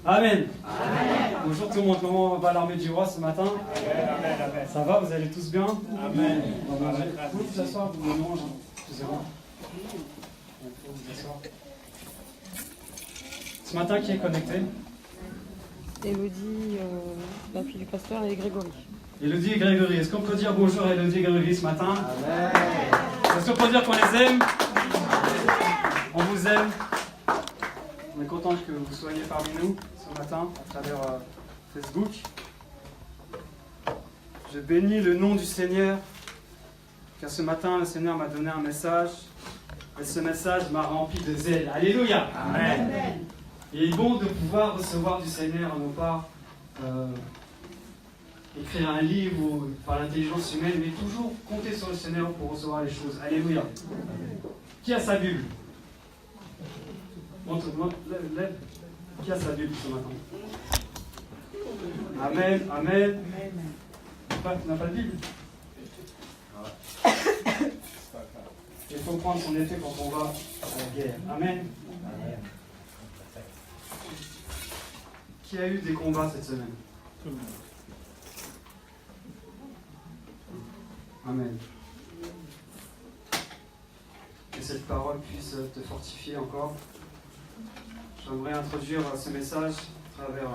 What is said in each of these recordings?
Amen. Bonjour tout le monde, comment va l'armée du roi ce matin? Amen. Ça va, vous allez tous bien? Amen. Vous pouvez vous asseoir, vous me mangez. Excusez-moi. Vous pouvez vous asseoir. Ce matin, qui est connecté? Élodie, la fille du pasteur, et Grégory. Élodie et Grégory. Est-ce qu'on peut dire bonjour à Élodie et Grégory ce matin? Amen. Est-ce qu'on peut dire qu'on les aime? On vous aime. On est content que vous soyez parmi nous ce matin à travers Facebook. Je bénis le nom du Seigneur, car ce matin le Seigneur m'a donné un message et ce message m'a rempli de zèle. Alléluia. Amen. Il est bon de pouvoir recevoir du Seigneur, non pas écrire un livre ou par l'intelligence humaine, mais toujours compter sur le Seigneur pour recevoir les choses. Alléluia. Qui a sa Bible? Montre-moi, lève. Qui a sa Bible ce matin? Amen, amen. Tu n'as pas de Bible? Il faut prendre son effet quand on va à la guerre. Amen. Qui a eu des combats cette semaine? Amen. Que cette parole puisse te fortifier encore. J'aimerais introduire ce message à travers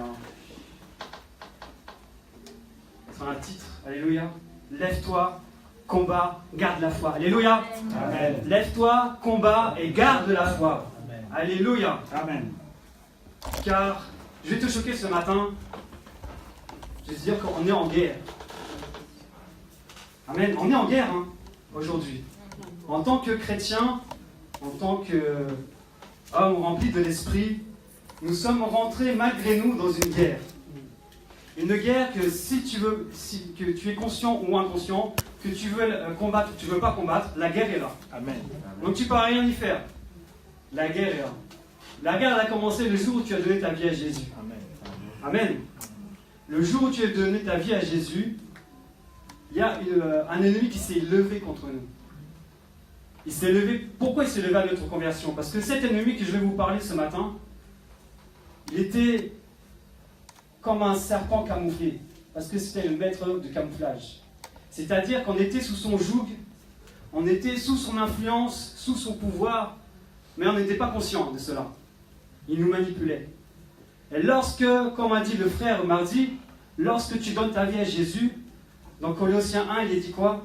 un titre. Alléluia. Lève-toi, combat, garde la foi. Alléluia. Amen. Lève-toi, combat et garde la foi. Amen. Alléluia. Amen. Car je vais te choquer ce matin. Je vais te dire qu'on est en guerre. Amen. On est en guerre aujourd'hui. En tant que chrétien, en tant qu'homme rempli de l'esprit, nous sommes rentrés malgré nous dans une guerre. Une guerre que que tu es conscient ou inconscient, que tu veux combattre ou tu ne veux pas combattre, la guerre est là. Amen. Donc tu ne peux rien y faire. La guerre est là. La guerre elle a commencé le jour où tu as donné ta vie à Jésus. Amen. Amen. Le jour où tu as donné ta vie à Jésus, il y a un ennemi qui s'est levé contre nous. Il s'est levé. Pourquoi il s'est levé à notre conversion? Parce que cet ennemi que je vais vous parler ce matin, il était comme un serpent camouflé. Parce que c'était le maître du camouflage. C'est-à-dire qu'on était sous son joug, on était sous son influence, sous son pouvoir, mais on n'était pas conscient de cela. Il nous manipulait. Et lorsque, comme a dit le frère mardi, lorsque tu donnes ta vie à Jésus, dans Colossiens 1, il est dit quoi?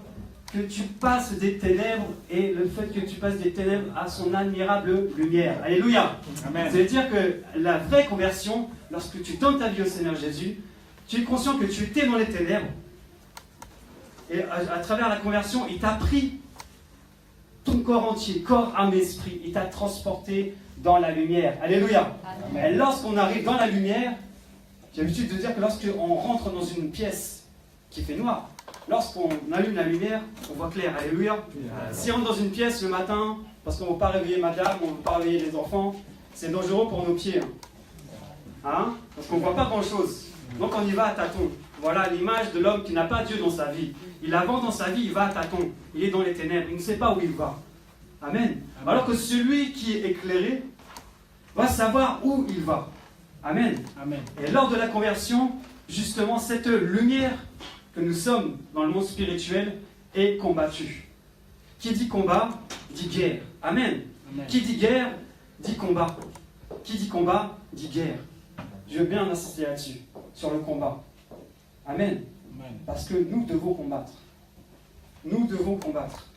Que tu passes des ténèbres, et le fait que tu passes des ténèbres à son admirable lumière. Alléluia. Amen. C'est-à-dire que la vraie conversion, lorsque tu donnes ta vie au Seigneur Jésus, tu es conscient que tu étais dans les ténèbres, et à travers la conversion, il t'a pris ton corps entier, corps, âme et esprit, il t'a transporté dans la lumière. Alléluia. Amen. Et lorsqu'on arrive dans la lumière, j'ai l'habitude de dire que lorsqu'on rentre dans une pièce qui fait noir, lorsqu'on allume la lumière, on voit clair. Alléluia. Si on est dans une pièce le matin, parce qu'on ne veut pas réveiller madame, on ne veut pas réveiller les enfants, c'est dangereux pour nos pieds. Parce qu'on ne voit pas grand-chose. Donc on y va à tâtons. Voilà l'image de l'homme qui n'a pas Dieu dans sa vie. Il avance dans sa vie, il va à tâtons. Il est dans les ténèbres, il ne sait pas où il va. Amen. Alors que celui qui est éclairé va savoir où il va. Amen. Amen. Et lors de la conversion, justement, cette lumière que nous sommes dans le monde spirituel est combattue. Qui dit combat, dit guerre. Amen. Amen. Qui dit guerre, dit combat. Qui dit combat, dit guerre. Je veux bien insister là-dessus, sur le combat. Amen. Amen. Parce que nous devons combattre. Nous devons combattre.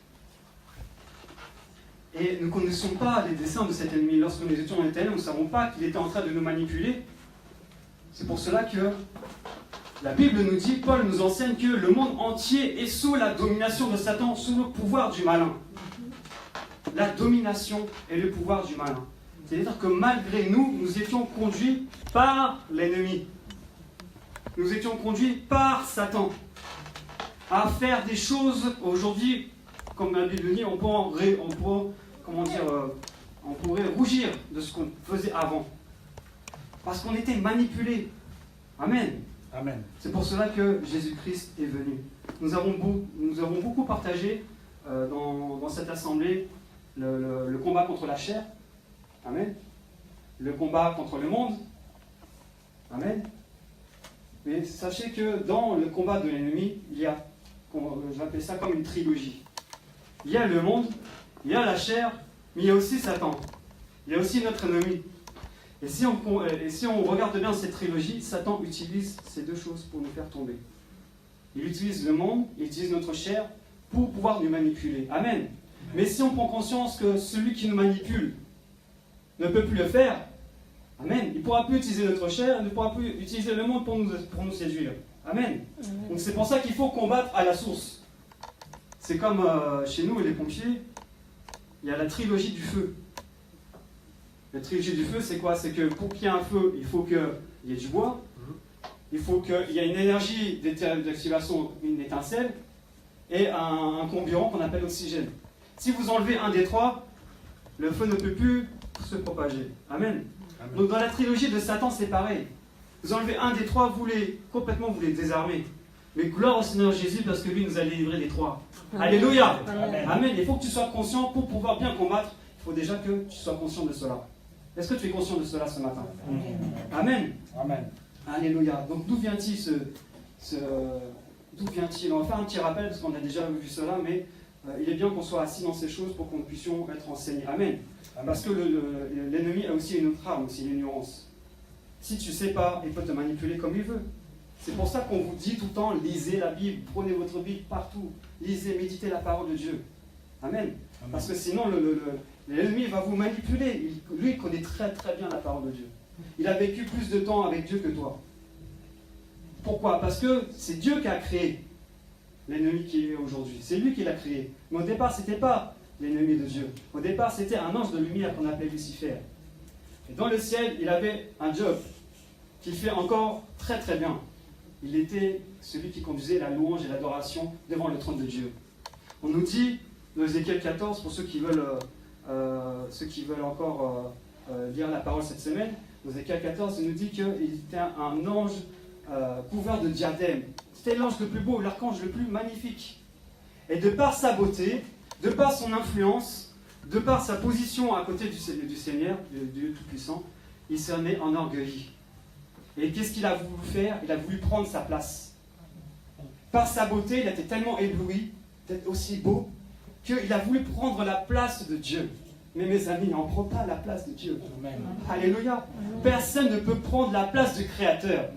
Et nous ne connaissons pas les desseins de cet ennemi. Lorsque nous étions dans les ténèbres, nous ne savons pas qu'il était en train de nous manipuler. C'est pour cela que la Bible nous dit, Paul nous enseigne que le monde entier est sous la domination de Satan, sous le pouvoir du malin. La domination et le pouvoir du malin. C'est-à-dire que malgré nous, nous étions conduits par l'ennemi. Nous étions conduits par Satan à faire des choses aujourd'hui, comme la Bible dit, on pourrait rougir de ce qu'on faisait avant. Parce qu'on était manipulés. Amen. Amen. C'est pour cela que Jésus-Christ est venu. Nous avons beaucoup partagé dans cette assemblée le combat contre la chair. Amen. Le combat contre le monde. Amen. Mais sachez que dans le combat de l'ennemi, il y a, j'appelle ça comme une trilogie. Il y a le monde, il y a la chair, mais il y a aussi Satan. Il y a aussi notre ennemi. Et si on regarde bien cette trilogie, Satan utilise ces deux choses pour nous faire tomber. Il utilise le monde, il utilise notre chair pour pouvoir nous manipuler. Amen. Mais si on prend conscience que celui qui nous manipule ne peut plus le faire, amen, il ne pourra plus utiliser notre chair, il ne pourra plus utiliser le monde pour nous séduire. Amen. Donc c'est pour ça qu'il faut combattre à la source. C'est comme chez nous, les pompiers, il y a la trilogie du feu. La trilogie du feu, c'est quoi? C'est que pour qu'il y ait un feu, il faut qu'il y ait du bois, il faut qu'il y ait une énergie d'activation, une étincelle, et un comburant qu'on appelle oxygène. Si vous enlevez un des trois, le feu ne peut plus se propager. Amen. Amen. Donc dans la trilogie de Satan, c'est pareil. Vous enlevez un des trois, vous les désarmez. Mais gloire au Seigneur Jésus, parce que lui nous a délivrés des trois. Amen. Alléluia. Amen. Amen. Il faut que tu sois conscient, pour pouvoir bien combattre, il faut déjà que tu sois conscient de cela. Est-ce que tu es conscient de cela ce matin? Amen. Amen. Alléluia. Donc d'où vient-il d'où vient-il? On va faire un petit rappel, parce qu'on a déjà vu cela, mais il est bien qu'on soit assis dans ces choses pour que nous puissions être enseignés. Amen. Amen. Parce que l'ennemi a aussi une autre arme, aussi l'ignorance. Si tu ne sais pas, il peut te manipuler comme il veut. C'est pour ça qu'on vous dit tout le temps, lisez la Bible, prenez votre Bible partout, lisez, méditez la parole de Dieu. Amen. Amen. Parce que sinon, l'ennemi va vous manipuler. Lui, il connaît très très bien la parole de Dieu. Il a vécu plus de temps avec Dieu que toi. Pourquoi? Parce que c'est Dieu qui a créé l'ennemi qui est aujourd'hui. C'est lui qui l'a créé. Mais au départ, ce n'était pas l'ennemi de Dieu. Au départ, c'était un ange de lumière qu'on appelait Lucifer. Et dans le ciel, il avait un job qu'il fait encore très très bien. Il était celui qui conduisait la louange et l'adoration devant le trône de Dieu. On nous dit, dans Ézéchiel 14, pour ceux qui veulent encore lire la parole cette semaine, dans Ézéchiel 14, il nous dit qu'il était un ange couvert de diadèmes. C'était l'ange le plus beau, l'archange le plus magnifique. Et de par sa beauté, de par son influence, de par sa position à côté du Seigneur, du Dieu Tout-Puissant, il s'en est enorgueilli. Et qu'est-ce qu'il a voulu faire? Il a voulu prendre sa place. Par sa beauté, il était tellement ébloui d'être aussi beau qu'il a voulu prendre la place de Dieu. Mais mes amis, n'en prend pas la place de Dieu. Amen. Alléluia. Personne ne peut prendre la place du Créateur.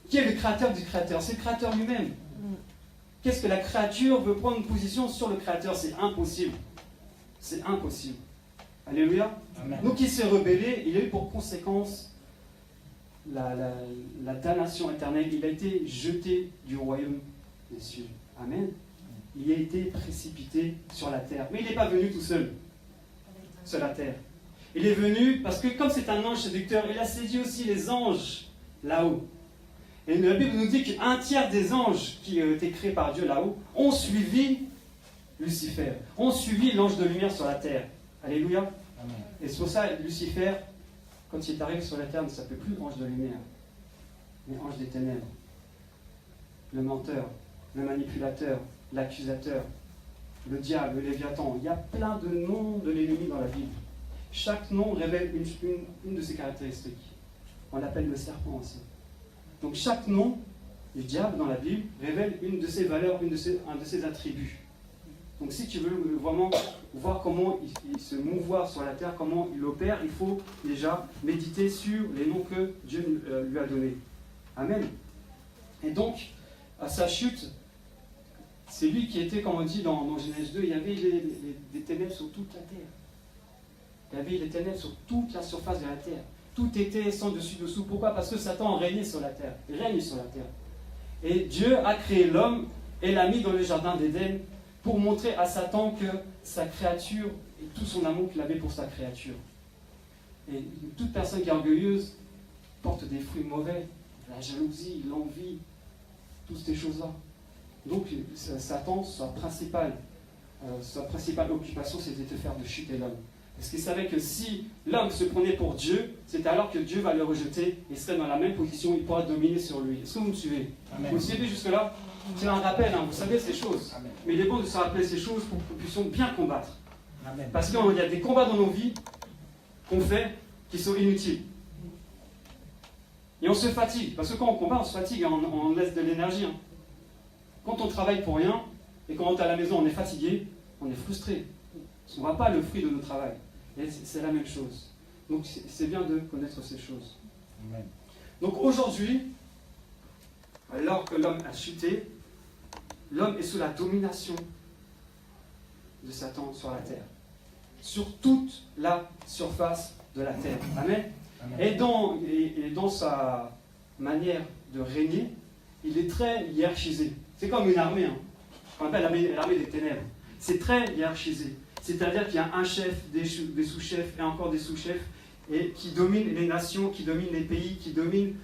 Qui est le créateur du créateur? C'est le créateur lui-même. Qu'est-ce que la créature veut prendre une position sur le créateur? C'est impossible. C'est impossible. Alléluia. Amen. Donc il s'est rebellé, il a eu pour conséquence la damnation éternelle. Il a été jeté du royaume des cieux. Amen. Il a été précipité sur la terre. Mais il n'est pas venu tout seul sur la terre. Il est venu parce que comme c'est un ange séducteur, il a séduit aussi les anges là-haut. Et la Bible nous dit qu'un tiers des anges qui ont été créés par Dieu là-haut ont suivi Lucifer, ont suivi l'ange de lumière sur la terre. Alléluia. Amen. Et c'est pour ça Lucifer, quand il est arrivé sur la terre, ne s'appelait plus ange de lumière, mais ange des ténèbres. Le menteur, le manipulateur, l'accusateur, le diable, le léviathan. Il y a plein de noms de l'ennemi dans la Bible. Chaque nom révèle une de ses caractéristiques. On l'appelle le serpent aussi. Donc chaque nom du diable dans la Bible révèle une de ses valeurs, un de ses attributs. Donc si tu veux vraiment voir comment il se mouvoir sur la terre, comment il opère, il faut déjà méditer sur les noms que Dieu lui a donnés. Amen. Et donc, à sa chute, c'est lui qui était, comme on dit dans Genèse 2, il y avait des ténèbres sur toute la terre. Il y avait des ténèbres sur toute la surface de la terre. Tout était sans dessus-dessous. Pourquoi? Parce que Satan régnait sur la terre. Il règne sur la terre. Et Dieu a créé l'homme et l'a mis dans le jardin d'Éden pour montrer à Satan que sa créature et tout son amour qu'il avait pour sa créature. Et toute personne qui est orgueilleuse porte des fruits mauvais, la jalousie, l'envie, toutes ces choses-là. Donc Satan, sa principale occupation, c'était de faire de chuter l'homme. Parce qu'il savait que si l'homme se prenait pour Dieu, c'est alors que Dieu va le rejeter et serait dans la même position, il pourra dominer sur lui. Est-ce que vous me suivez? Amen. Vous me suivez jusque-là? C'est un rappel, vous savez ces choses. Amen. Mais il est bon de se rappeler ces choses pour que nous puissions bien combattre. Amen. Parce qu'il y a des combats dans nos vies qu'on fait qui sont inutiles. Et on se fatigue, parce que quand on combat, on se fatigue, hein, on laisse de l'énergie. Hein. Quand on travaille pour rien, et quand on est à la maison, on est fatigué, on est frustré. On ne voit pas le fruit de notre travail. Et c'est la même chose. Donc c'est bien de connaître ces choses. Amen. Donc aujourd'hui, alors que l'homme a chuté, l'homme est sous la domination de Satan sur la terre. Sur toute la surface de la terre. Amen. Amen. Et dans sa manière de régner, il est très hiérarchisé. C'est comme une armée, hein. On appelle l'armée des ténèbres. C'est très hiérarchisé. C'est-à-dire qu'il y a un chef, des sous-chefs et encore des sous-chefs, et qui dominent les nations, qui dominent les pays, qui dominent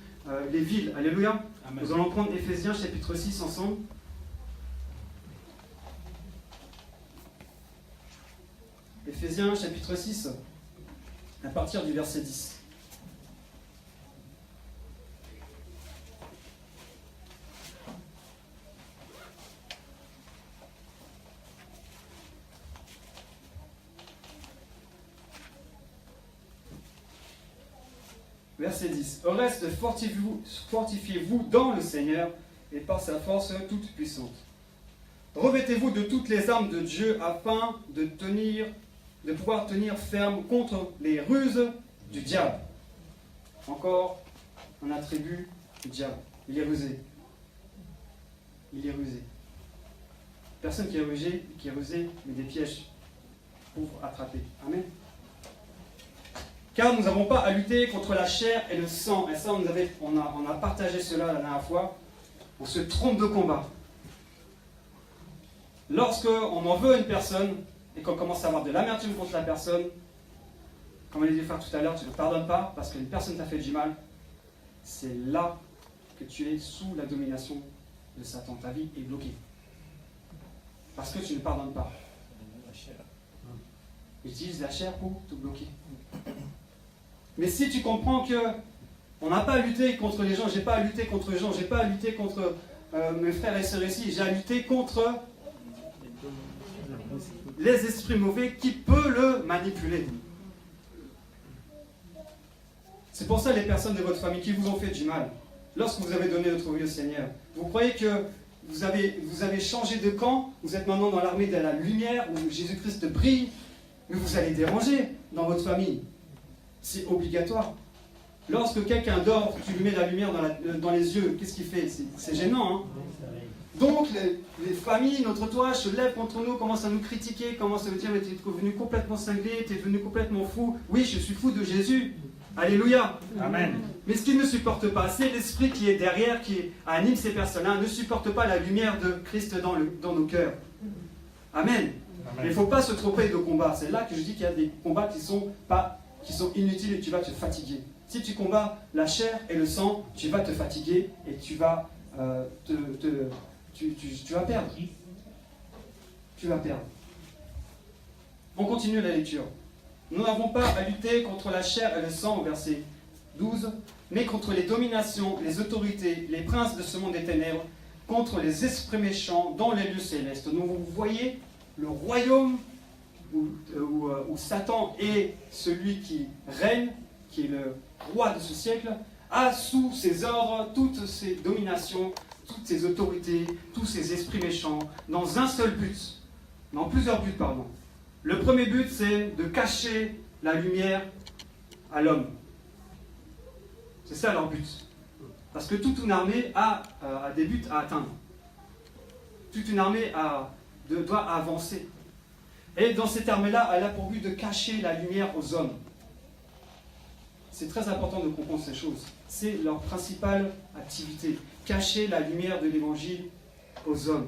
les villes. Alléluia. Amen. Nous allons prendre Éphésiens chapitre 6 ensemble. Éphésiens chapitre 6, à partir du verset 10. Verset 10. Au reste, fortifiez-vous dans le Seigneur et par sa force toute puissante. Revêtez-vous de toutes les armes de Dieu afin de pouvoir tenir ferme contre les ruses du diable. Encore un attribut du diable. Il est rusé. Il est rusé. Personne qui est rusé, met des pièges pour attraper. Amen. Car nous n'avons pas à lutter contre la chair et le sang. Et ça, on a partagé cela la dernière fois. On se trompe de combat. Lorsqu'on en veut à une personne et qu'on commence à avoir de l'amertume contre la personne, comme on l'a dit faire tout à l'heure, tu ne pardonnes pas parce qu'une personne t'a fait du mal, c'est là que tu es sous la domination de Satan. Ta vie est bloquée. Parce que tu ne pardonnes pas. Il utilise la chair pour te bloquer. Mais si tu comprends que on n'a pas à lutter contre les gens, j'ai pas à lutter contre les gens, j'ai pas à lutter contre mes frères et sœurs ici, j'ai à lutter contre les esprits mauvais qui peuvent le manipuler. C'est pour ça les personnes de votre famille qui vous ont fait du mal, lorsque vous avez donné votre vie au Seigneur, vous croyez que vous avez changé de camp, vous êtes maintenant dans l'armée de la lumière où Jésus-Christ brille, mais vous allez déranger dans votre famille. C'est obligatoire. Lorsque quelqu'un dort, tu lui mets la lumière dans les yeux, qu'est-ce qu'il fait? C'est gênant, hein? Donc, les familles, notre entourage se lève contre nous, commence à nous critiquer, commence à nous dire mais tu es devenu complètement cinglé, tu es devenu complètement fou. Oui, je suis fou de Jésus. Alléluia. Amen. Mais ce qu'ils ne supportent pas, c'est l'esprit qui est derrière, qui anime ces personnes-là, ne supporte pas la lumière de Christ dans nos cœurs. Amen. Mais il ne faut pas se tromper de combat. C'est là que je dis qu'il y a des combats qui sont inutiles et tu vas te fatiguer. Si tu combats la chair et le sang, tu vas te fatiguer et tu vas tu vas perdre. Tu vas perdre. On continue la lecture. Nous n'avons pas à lutter contre la chair et le sang, au verset 12, mais contre les dominations, les autorités, les princes de ce monde des ténèbres, contre les esprits méchants dans les lieux célestes. Donc vous voyez le royaume où Satan est celui qui règne, qui est le roi de ce siècle, a sous ses ordres toutes ses dominations, toutes ses autorités, tous ses esprits méchants, dans un seul but, dans plusieurs buts, pardon. Le premier but, c'est de cacher la lumière à l'homme. C'est ça leur but. Parce que toute une armée a des buts à atteindre. Toute une armée doit avancer. Et dans cette armée-là, elle a pour but de cacher la lumière aux hommes. C'est très important de comprendre ces choses. C'est leur principale activité. Cacher la lumière de l'évangile aux hommes.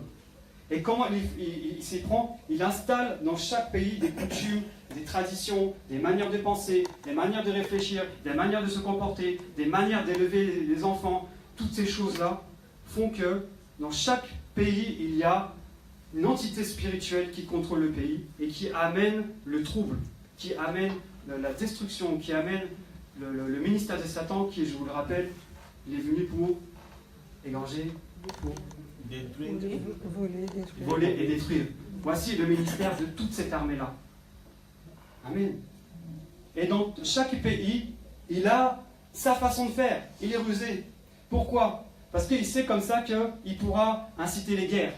Et comment il s'y prend? Il installe dans chaque pays des coutumes, des traditions, des manières de penser, des manières de réfléchir, des manières de se comporter, des manières d'élever les enfants. Toutes ces choses-là font que dans chaque pays, il y a une entité spirituelle qui contrôle le pays et qui amène le trouble, qui amène la destruction, qui amène le ministère de Satan qui, je vous le rappelle, il est venu pour égorger, pour voler et détruire. Voici le ministère de toute cette armée-là. Amen. Et dans chaque pays, il a sa façon de faire. Il est rusé. Pourquoi? Parce qu'il sait comme ça qu'il pourra inciter les guerres.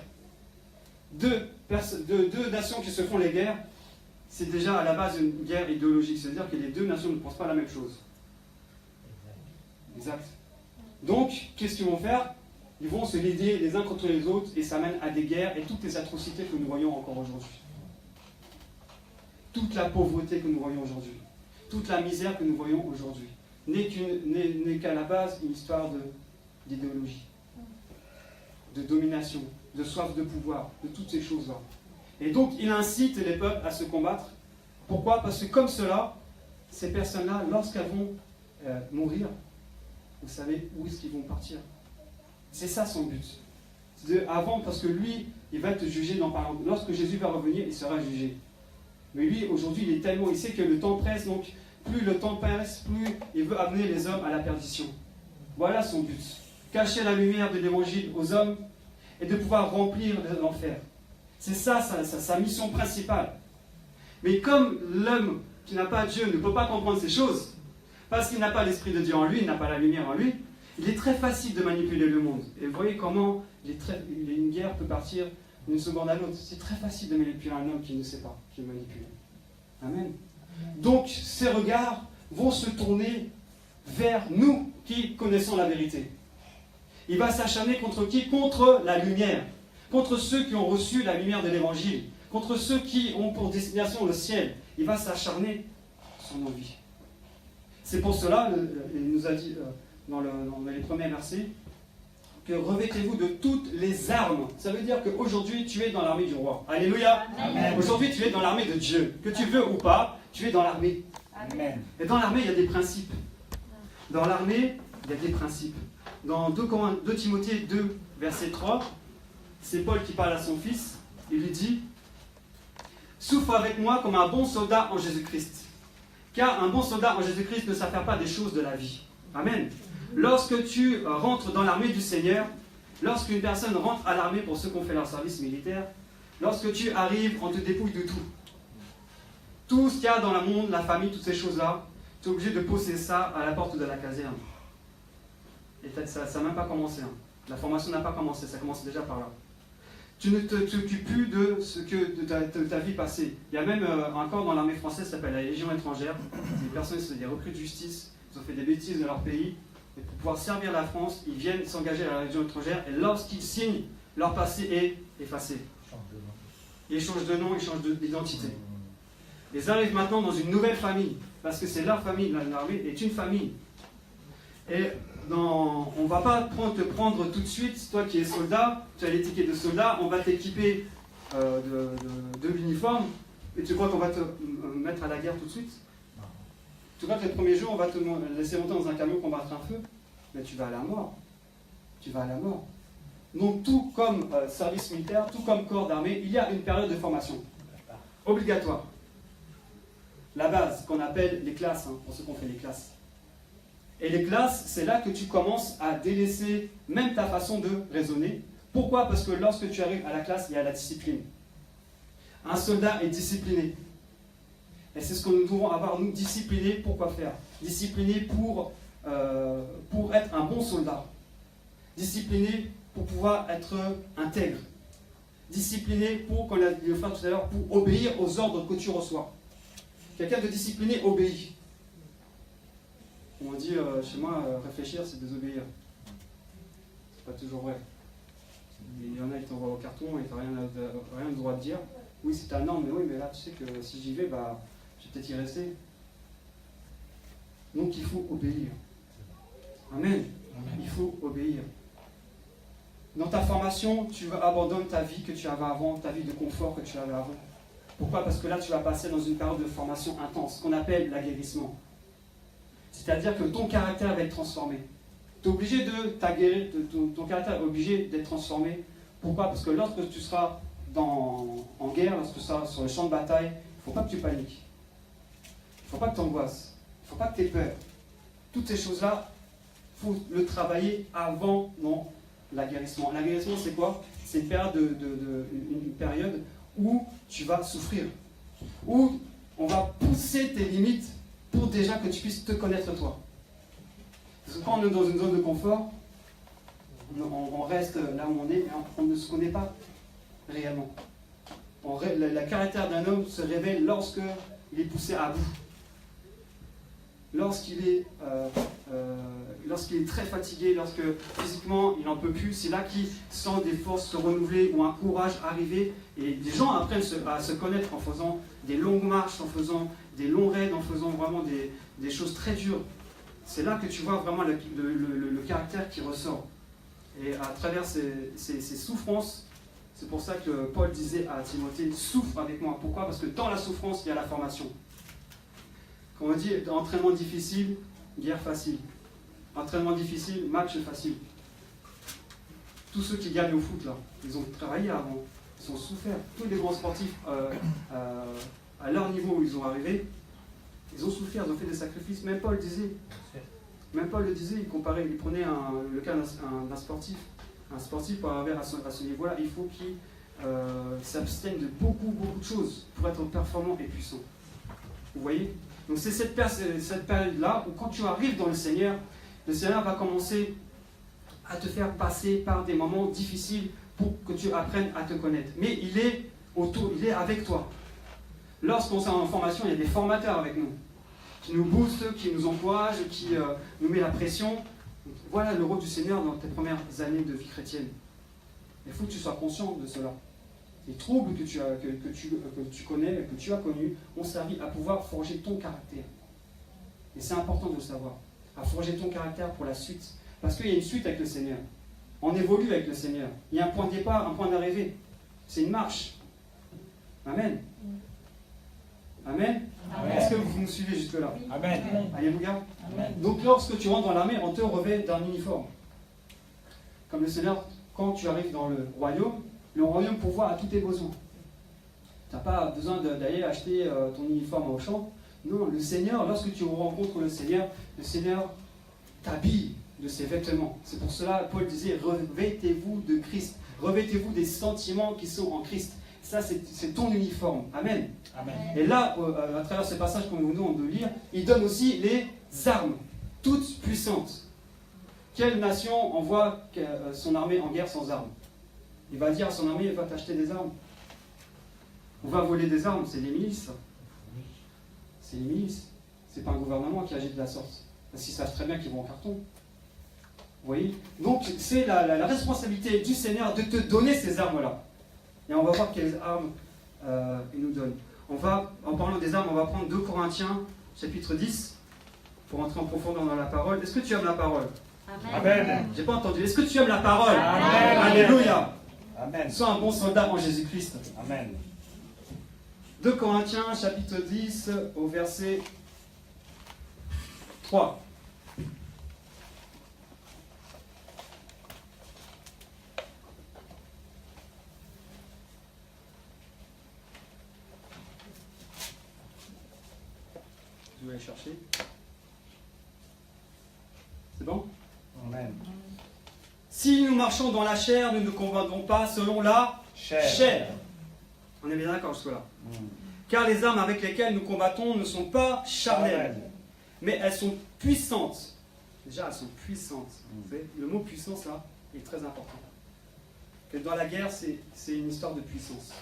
Deux nations qui se font les guerres, c'est déjà à la base une guerre idéologique. C'est-à-dire que les deux nations ne pensent pas la même chose. Exact. Donc, qu'est-ce qu'ils vont faire? Ils vont se lier les uns contre les autres et ça mène à des guerres et toutes les atrocités que nous voyons encore aujourd'hui. Toute la pauvreté que nous voyons aujourd'hui. Toute la misère que nous voyons aujourd'hui. N'est qu'à la base une histoire d'idéologie, de domination, de soif de pouvoir, de toutes ces choses-là. Et donc, il incite les peuples à se combattre. Pourquoi? Parce que comme cela, ces personnes-là, lorsqu'elles vont mourir, vous savez où est-ce qu'ils vont partir. C'est ça son but. Avant, parce que lui, il va être jugé lorsque Jésus va revenir, il sera jugé. Mais lui, aujourd'hui, il sait que le temps presse, donc plus le temps passe, plus il veut amener les hommes à la perdition. Voilà son but. Cacher la lumière de l'évangile aux hommes et de pouvoir remplir l'enfer. C'est ça sa mission principale. Mais comme l'homme qui n'a pas Dieu ne peut pas comprendre ces choses, parce qu'il n'a pas l'Esprit de Dieu en lui, il n'a pas la lumière en lui, il est très facile de manipuler le monde. Et vous voyez comment une guerre peut partir d'une seconde à l'autre. C'est très facile de manipuler un homme qui ne sait pas, qui manipule. Amen. Donc, ces regards vont se tourner vers nous qui connaissons la vérité. Il va s'acharner contre qui? Contre la lumière. Contre ceux qui ont reçu la lumière de l'évangile. Contre ceux qui ont pour destination le ciel. Il va s'acharner sur nos vies. C'est pour cela, il nous a dit dans les premiers versets, que revêtez-vous de toutes les armes. Ça veut dire qu'aujourd'hui, tu es dans l'armée du roi. Alléluia. Amen. Aujourd'hui, tu es dans l'armée de Dieu. Que tu veux ou pas, tu es dans l'armée. Amen. Et dans l'armée, il y a des principes. Dans l'armée, il y a des principes. Dans 2 Timothée 2, verset 3, c'est Paul qui parle à son fils. Il lui dit « Souffre avec moi comme un bon soldat en Jésus-Christ. Car un bon soldat en Jésus-Christ ne s'affaire pas des choses de la vie. » Amen. Lorsque tu rentres dans l'armée du Seigneur, lorsqu'une personne rentre à l'armée pour ceux qui ont fait leur service militaire, lorsque tu arrives, on te dépouille de tout. Tout ce qu'il y a dans le monde, la famille, toutes ces choses-là, tu es obligé de poser ça à la porte de la caserne. Et ça n'a même pas commencé. Hein. La formation n'a pas commencé, ça commence déjà par là. Tu ne t'occupes plus de ta vie passée. Il y a même un corps dans l'armée française qui s'appelle la Légion étrangère. Des personnes, c'est des recrues de justice, ils ont fait des bêtises dans leur pays. Et pour pouvoir servir la France, ils viennent s'engager à la Légion étrangère. Et lorsqu'ils signent, leur passé est effacé. Ils changent de nom, ils changent d'identité. Ils arrivent maintenant dans une nouvelle famille. Parce que c'est leur famille, l'armée est une famille. Et on ne va pas te prendre tout de suite, toi qui es soldat, tu as l'étiquette de soldat, on va t'équiper de l'uniforme, et tu crois qu'on va te mettre à la guerre tout de suite? Tu vois que les premiers jours, on va te laisser monter dans un camion combattre un feu, mais tu vas à la mort. Tu vas à la mort. Donc tout comme service militaire, tout comme corps d'armée, il y a une période de formation obligatoire. La base, qu'on appelle les classes, hein, pour ceux qui ont fait les classes. Et les classes, c'est là que tu commences à délaisser même ta façon de raisonner. Pourquoi? Parce que lorsque tu arrives à la classe, il y a la discipline. Un soldat est discipliné. Et c'est ce que nous devons avoir, nous, disciplinés pour quoi faire? Disciplinés pour être un bon soldat. Disciplinés pour pouvoir être intègre. Disciplinés pour, comme l'a dit le frère tout à l'heure, pour obéir aux ordres que tu reçois. Quelqu'un de discipliné obéit. On dit chez moi, réfléchir c'est désobéir. C'est pas toujours vrai. Il y en a qui t'envoient au carton et tu n'as rien de droit de dire. Oui, c'est ta norme, mais oui, mais là tu sais que si j'y vais, je vais peut-être y rester. Donc il faut obéir. Amen. Il faut obéir. Dans ta formation, tu abandonnes ta vie que tu avais avant, ta vie de confort que tu avais avant. Pourquoi? Parce que là, tu vas passer dans une période de formation intense, qu'on appelle l'aguerrissement. C'est-à-dire que ton caractère va être transformé. Tu es obligé de t'aguerrir, ton caractère est obligé d'être transformé. Pourquoi? Parce que lorsque tu seras en guerre, lorsque tu seras sur le champ de bataille, il ne faut pas que tu paniques. Il ne faut pas que tu angoisses. Il ne faut pas que tu aies peur. Toutes ces choses-là, il faut le travailler avant l'aguerrissement. L'aguerrissement, c'est quoi? C'est une période où tu vas souffrir, où on va pousser tes limites pour déjà que tu puisses te connaître toi. que quand on est dans une zone de confort, on reste là où on est, mais on ne se connaît pas réellement. Le caractère d'un homme se révèle lorsqu'il est poussé à bout. Lorsqu'il est très fatigué, lorsque physiquement il n'en peut plus, c'est là qu'il sent des forces se renouveler ou un courage arriver. Et les gens apprennent à se connaître en faisant des longues marches, en faisant des longs raids, en faisant vraiment des choses très dures. C'est là que tu vois vraiment le caractère qui ressort. Et à travers ces souffrances, c'est pour ça que Paul disait à Timothée, souffre avec moi. Pourquoi? Parce que dans la souffrance, il y a la formation. Quand on dit entraînement difficile, guerre facile. Entraînement difficile, match facile. Tous ceux qui gagnent au foot, là, ils ont travaillé avant, ils ont souffert. Tous les grands sportifs, à leur niveau où ils ont arrivé, ils ont souffert, ils ont fait des sacrifices. Même Paul le disait, il prenait le cas d'un sportif. Un sportif, pour arriver à ce niveau-là, il faut qu'il s'abstienne de beaucoup de choses pour être performant et puissant. Vous voyez? Donc c'est cette période-là où quand tu arrives dans le Seigneur va commencer à te faire passer par des moments difficiles pour que tu apprennes à te connaître. Mais il est avec toi. Lorsqu'on est en formation, il y a des formateurs avec nous, qui nous boostent, qui nous encouragent, qui nous met la pression. Voilà le rôle du Seigneur dans tes premières années de vie chrétienne. Il faut que tu sois conscient de cela. Les troubles que tu connais, que tu as connus, ont servi à pouvoir forger ton caractère. Et c'est important de le savoir. À forger ton caractère pour la suite. Parce qu'il y a une suite avec le Seigneur. On évolue avec le Seigneur. Il y a un point de départ, un point d'arrivée. C'est une marche. Amen. Amen. Amen. Est-ce que vous me suivez jusque-là? Amen. Alléluia. Amen. Donc lorsque tu rentres dans l'armée, on te revêt d'un uniforme. Comme le Seigneur, quand tu arrives dans le royaume pourvoit à tous tes besoins. Tu n'as pas besoin d'aller acheter ton uniforme au champ. Non, le Seigneur, lorsque tu rencontres le Seigneur t'habille de ses vêtements. C'est pour cela, Paul disait, revêtez-vous de Christ. Revêtez-vous des sentiments qui sont en Christ. Ça, c'est ton uniforme. Amen. Amen. Et là, à travers ce passage que nous venons de lire, il donne aussi les armes, toutes puissantes. Quelle nation envoie son armée en guerre sans armes? Il va dire à son armée, va t'acheter des armes. On va voler des armes, c'est les milices. C'est les milices. C'est pas un gouvernement qui agit de la sorte. Parce qu'ils savent très bien qu'ils vont en carton. Vous voyez? Donc, c'est la responsabilité du Seigneur de te donner ces armes-là. Et on va voir quelles armes il nous donne. En parlant des armes, on va prendre 2 Corinthiens, chapitre 10, pour entrer en profondeur dans la parole. Est-ce que tu aimes la parole? Amen. J'ai pas entendu. Est-ce que tu aimes la parole? Amen. Alléluia. Amen. Sois un bon soldat en Jésus-Christ. Amen. 2 Corinthiens, chapitre 10, au verset 3. Je vais aller chercher. C'est bon? Amen. Si nous marchons dans la chair, nous ne combattons pas selon la chair. On est bien d'accord jusque-là. Car les armes avec lesquelles nous combattons ne sont pas charnelles, mais elles sont puissantes. Déjà, elles sont puissantes. Vous savez, le mot puissance, là, est très important. Que dans la guerre, c'est une histoire de puissance.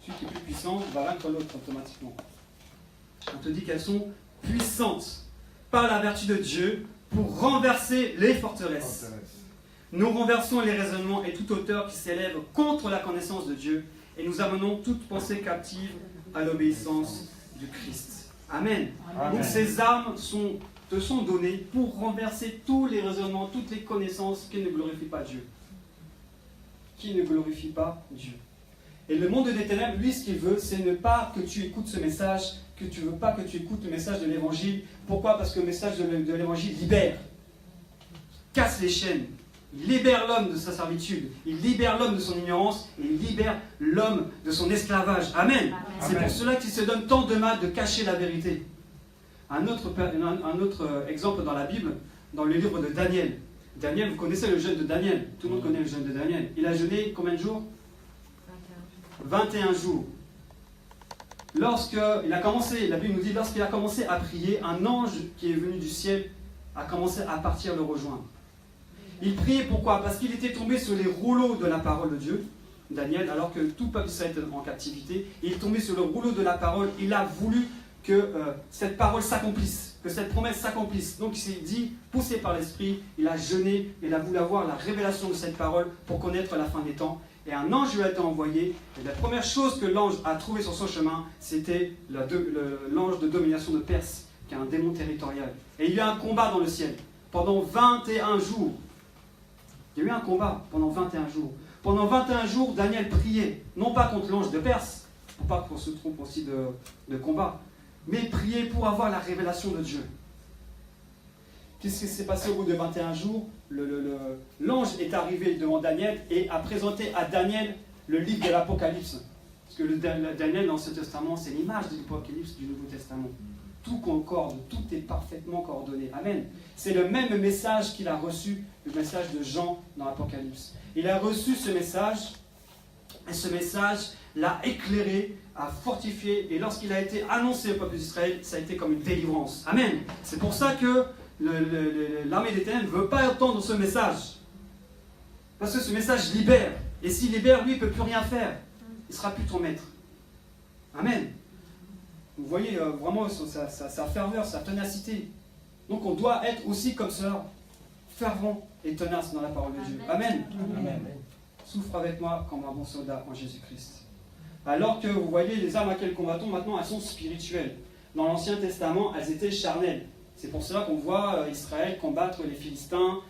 Celui qui est plus puissant va vaincre l'autre automatiquement. On te dit qu'elles sont puissantes par la vertu de Dieu pour renverser les forteresses. Nous renversons les raisonnements et toute hauteur qui s'élève contre la connaissance de Dieu et nous amenons toute pensée captive à l'obéissance du Christ. Amen. Amen. Donc ces armes te sont données pour renverser tous les raisonnements, toutes les connaissances qui ne glorifient pas Dieu. Qui ne glorifient pas Dieu. Et le monde des ténèbres, lui, ce qu'il veut, c'est ne pas que tu écoutes ce message, que tu ne veux pas que tu écoutes le message de l'Évangile. Pourquoi? Parce que le message de l'Évangile libère, casse les chaînes, il libère l'homme de sa servitude, il libère l'homme de son ignorance, et il libère l'homme de son esclavage. Amen. Amen. C'est pour cela qu'il se donne tant de mal de cacher la vérité. Un autre exemple dans la Bible, dans le livre de Daniel. Daniel, vous connaissez le jeûne de Daniel. Tout le monde connaît le jeûne de Daniel. Il a jeûné combien de jours? 21 jours. Lorsqu'il a commencé, la Bible nous dit, lorsqu'il a commencé à prier, un ange qui est venu du ciel a commencé à partir le rejoindre. Il priait pourquoi? Parce qu'il était tombé sur les rouleaux de la parole de Dieu, Daniel, alors que tout le peuple d'Israël était en captivité. Il est tombé sur le rouleau de la parole. Il a voulu que cette parole s'accomplisse, que cette promesse s'accomplisse. Donc il s'est dit, poussé par l'Esprit, il a jeûné, il a voulu avoir la révélation de cette parole pour connaître la fin des temps. Et un ange lui a été envoyé. Et la première chose que l'ange a trouvée sur son chemin, c'était l'ange de domination de Perse, qui est un démon territorial. Et il y a eu un combat dans le ciel pendant 21 jours. Il y a eu un combat pendant 21 jours. Pendant 21 jours, Daniel priait, non pas contre l'ange de Perse, pour pas qu'on se trompe aussi de combat, mais priait pour avoir la révélation de Dieu. Qu'est-ce qui s'est passé au bout de 21 jours? L'ange est arrivé devant Daniel et a présenté à Daniel le livre de l'Apocalypse. Parce que Daniel, dans l'Ancien Testament, c'est l'image de l'Apocalypse du Nouveau Testament. Tout concorde, tout est parfaitement coordonné. Amen. C'est le même message qu'il a reçu, le message de Jean dans l'Apocalypse. Il a reçu ce message, et ce message l'a éclairé, a fortifié, et lorsqu'il a été annoncé au peuple d'Israël, ça a été comme une délivrance. Amen. C'est pour ça que l'armée des ténèbres ne veut pas entendre ce message. Parce que ce message libère. Et s'il libère, lui, il ne peut plus rien faire. Il ne sera plus ton maître. Amen. Vous voyez vraiment sa ferveur, sa ténacité. Donc on doit être aussi comme cela, fervent et tenace dans la parole de Dieu. Amen. Amen. Souffre avec moi comme un bon soldat en Jésus-Christ. Alors que vous voyez, les armes à quelles combattons maintenant, elles sont spirituelles. Dans l'Ancien Testament, elles étaient charnelles. C'est pour cela qu'on voit Israël combattre les Philistins,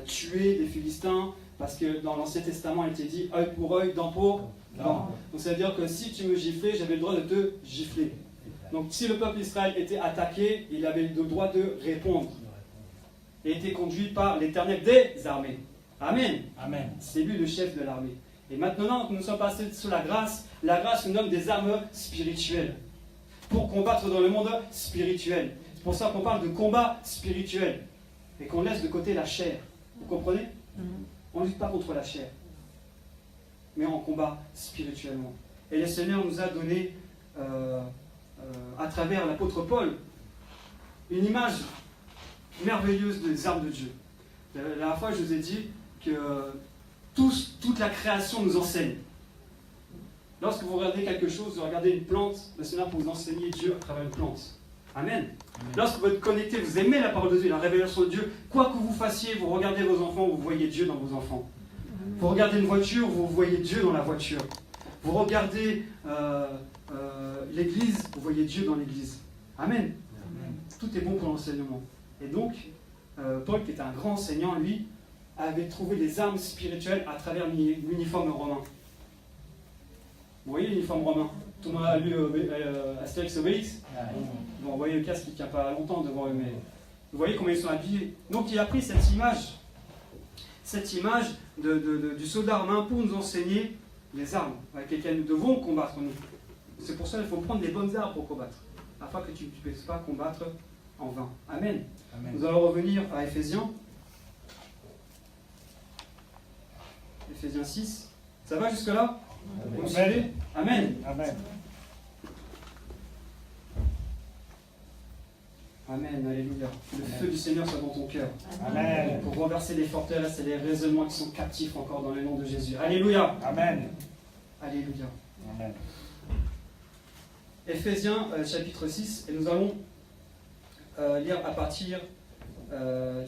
tuer les Philistins, parce que dans l'Ancien Testament, il était dit œil pour œil, dent pour dent. Donc ça veut dire que si tu me giflais, j'avais le droit de te gifler. Donc si le peuple d'Israël était attaqué, il avait le droit de répondre. Et était conduit par l'Éternel des armées. Amen. Amen. C'est lui le chef de l'armée. Et maintenant que nous sommes passés sous la grâce nous donne des armes spirituelles pour combattre dans le monde spirituel. C'est pour ça qu'on parle de combat spirituel et qu'on laisse de côté la chair. Vous comprenez? On ne lutte pas contre la chair, mais on combat spirituellement. Et le Seigneur nous a donné, à travers l'apôtre Paul, une image merveilleuse des armes de Dieu. La dernière fois, je vous ai dit que toute la création nous enseigne. Lorsque vous regardez quelque chose, vous regardez une plante, le Seigneur peut vous enseigner Dieu à travers une plante. Amen. Lorsque vous êtes connecté, vous aimez la parole de Dieu, la révélation de Dieu, quoi que vous fassiez, vous regardez vos enfants, vous voyez Dieu dans vos enfants. Vous regardez une voiture, vous voyez Dieu dans la voiture. Vous regardez l'église, vous voyez Dieu dans l'église. Amen. Tout est bon pour l'enseignement. Et donc, Paul, qui est un grand enseignant, lui, avait trouvé des armes spirituelles à travers l'uniforme romain. Vous voyez l'uniforme romain? Tout le monde a lu Astérix et Obélix? Bon, vous voyez le casque qui ne tient pas longtemps devant eux, mais vous voyez comment ils sont habillés. Donc il a pris cette image du soldat romain pour nous enseigner les armes avec lesquelles nous devons combattre. C'est pour ça qu'il faut prendre les bonnes armes pour combattre, afin que tu ne puisses pas combattre en vain. Amen. Amen. Nous allons revenir à Éphésiens. Éphésiens 6. Ça va jusque-là? Vous me suivez? Amen. Amen. Amen, alléluia. Le feu du Seigneur soit dans ton cœur. Amen. Pour renverser les forteresses et les raisonnements qui sont captifs encore dans le nom de Jésus. Alléluia. Amen. Alléluia. Amen. Éphésiens chapitre 6, et nous allons lire à partir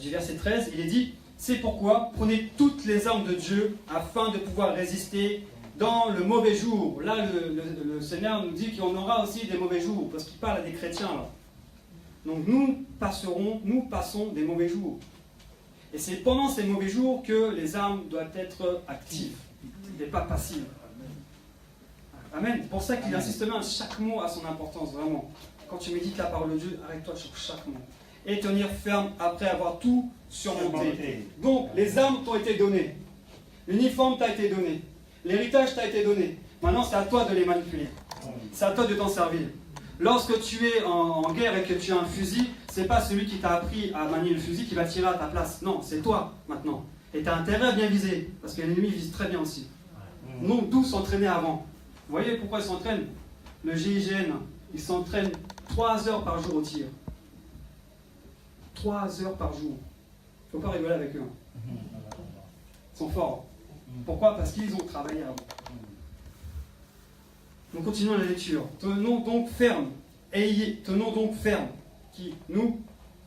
du verset 13. Il est dit: c'est pourquoi prenez toutes les armes de Dieu afin de pouvoir résister dans le mauvais jour. Là, le Seigneur nous dit qu'on aura aussi des mauvais jours, parce qu'il parle à des chrétiens là. Donc nous passons des mauvais jours. Et c'est pendant ces mauvais jours que les armes doivent être actives et pas passives. Amen. C'est pour ça qu'il insiste bien, chaque mot a son importance, vraiment. Quand tu médites la parole de Dieu, arrête-toi sur chaque mot. Et tenir ferme après avoir tout surmonté. Donc, les armes t'ont été données. L'uniforme t'a été donné. L'héritage t'a été donné. Maintenant, c'est à toi de les manipuler. C'est à toi de t'en servir. Lorsque tu es en guerre et que tu as un fusil, c'est pas celui qui t'a appris à manier le fusil qui va tirer à ta place. Non, c'est toi maintenant. Et tu as intérêt à bien viser, parce que l'ennemi vise très bien aussi. Non, d'où s'entraîner avant. Vous voyez pourquoi ils s'entraînent? Le GIGN, ils s'entraînent 3 heures par jour au tir. 3 heures par jour. Il ne faut pas rigoler avec eux. Hein. Ils sont forts. Pourquoi? Parce qu'ils ont travaillé avant. Donc continuons la lecture. Tenons donc ferme. Tenons donc ferme. Qui? Nous.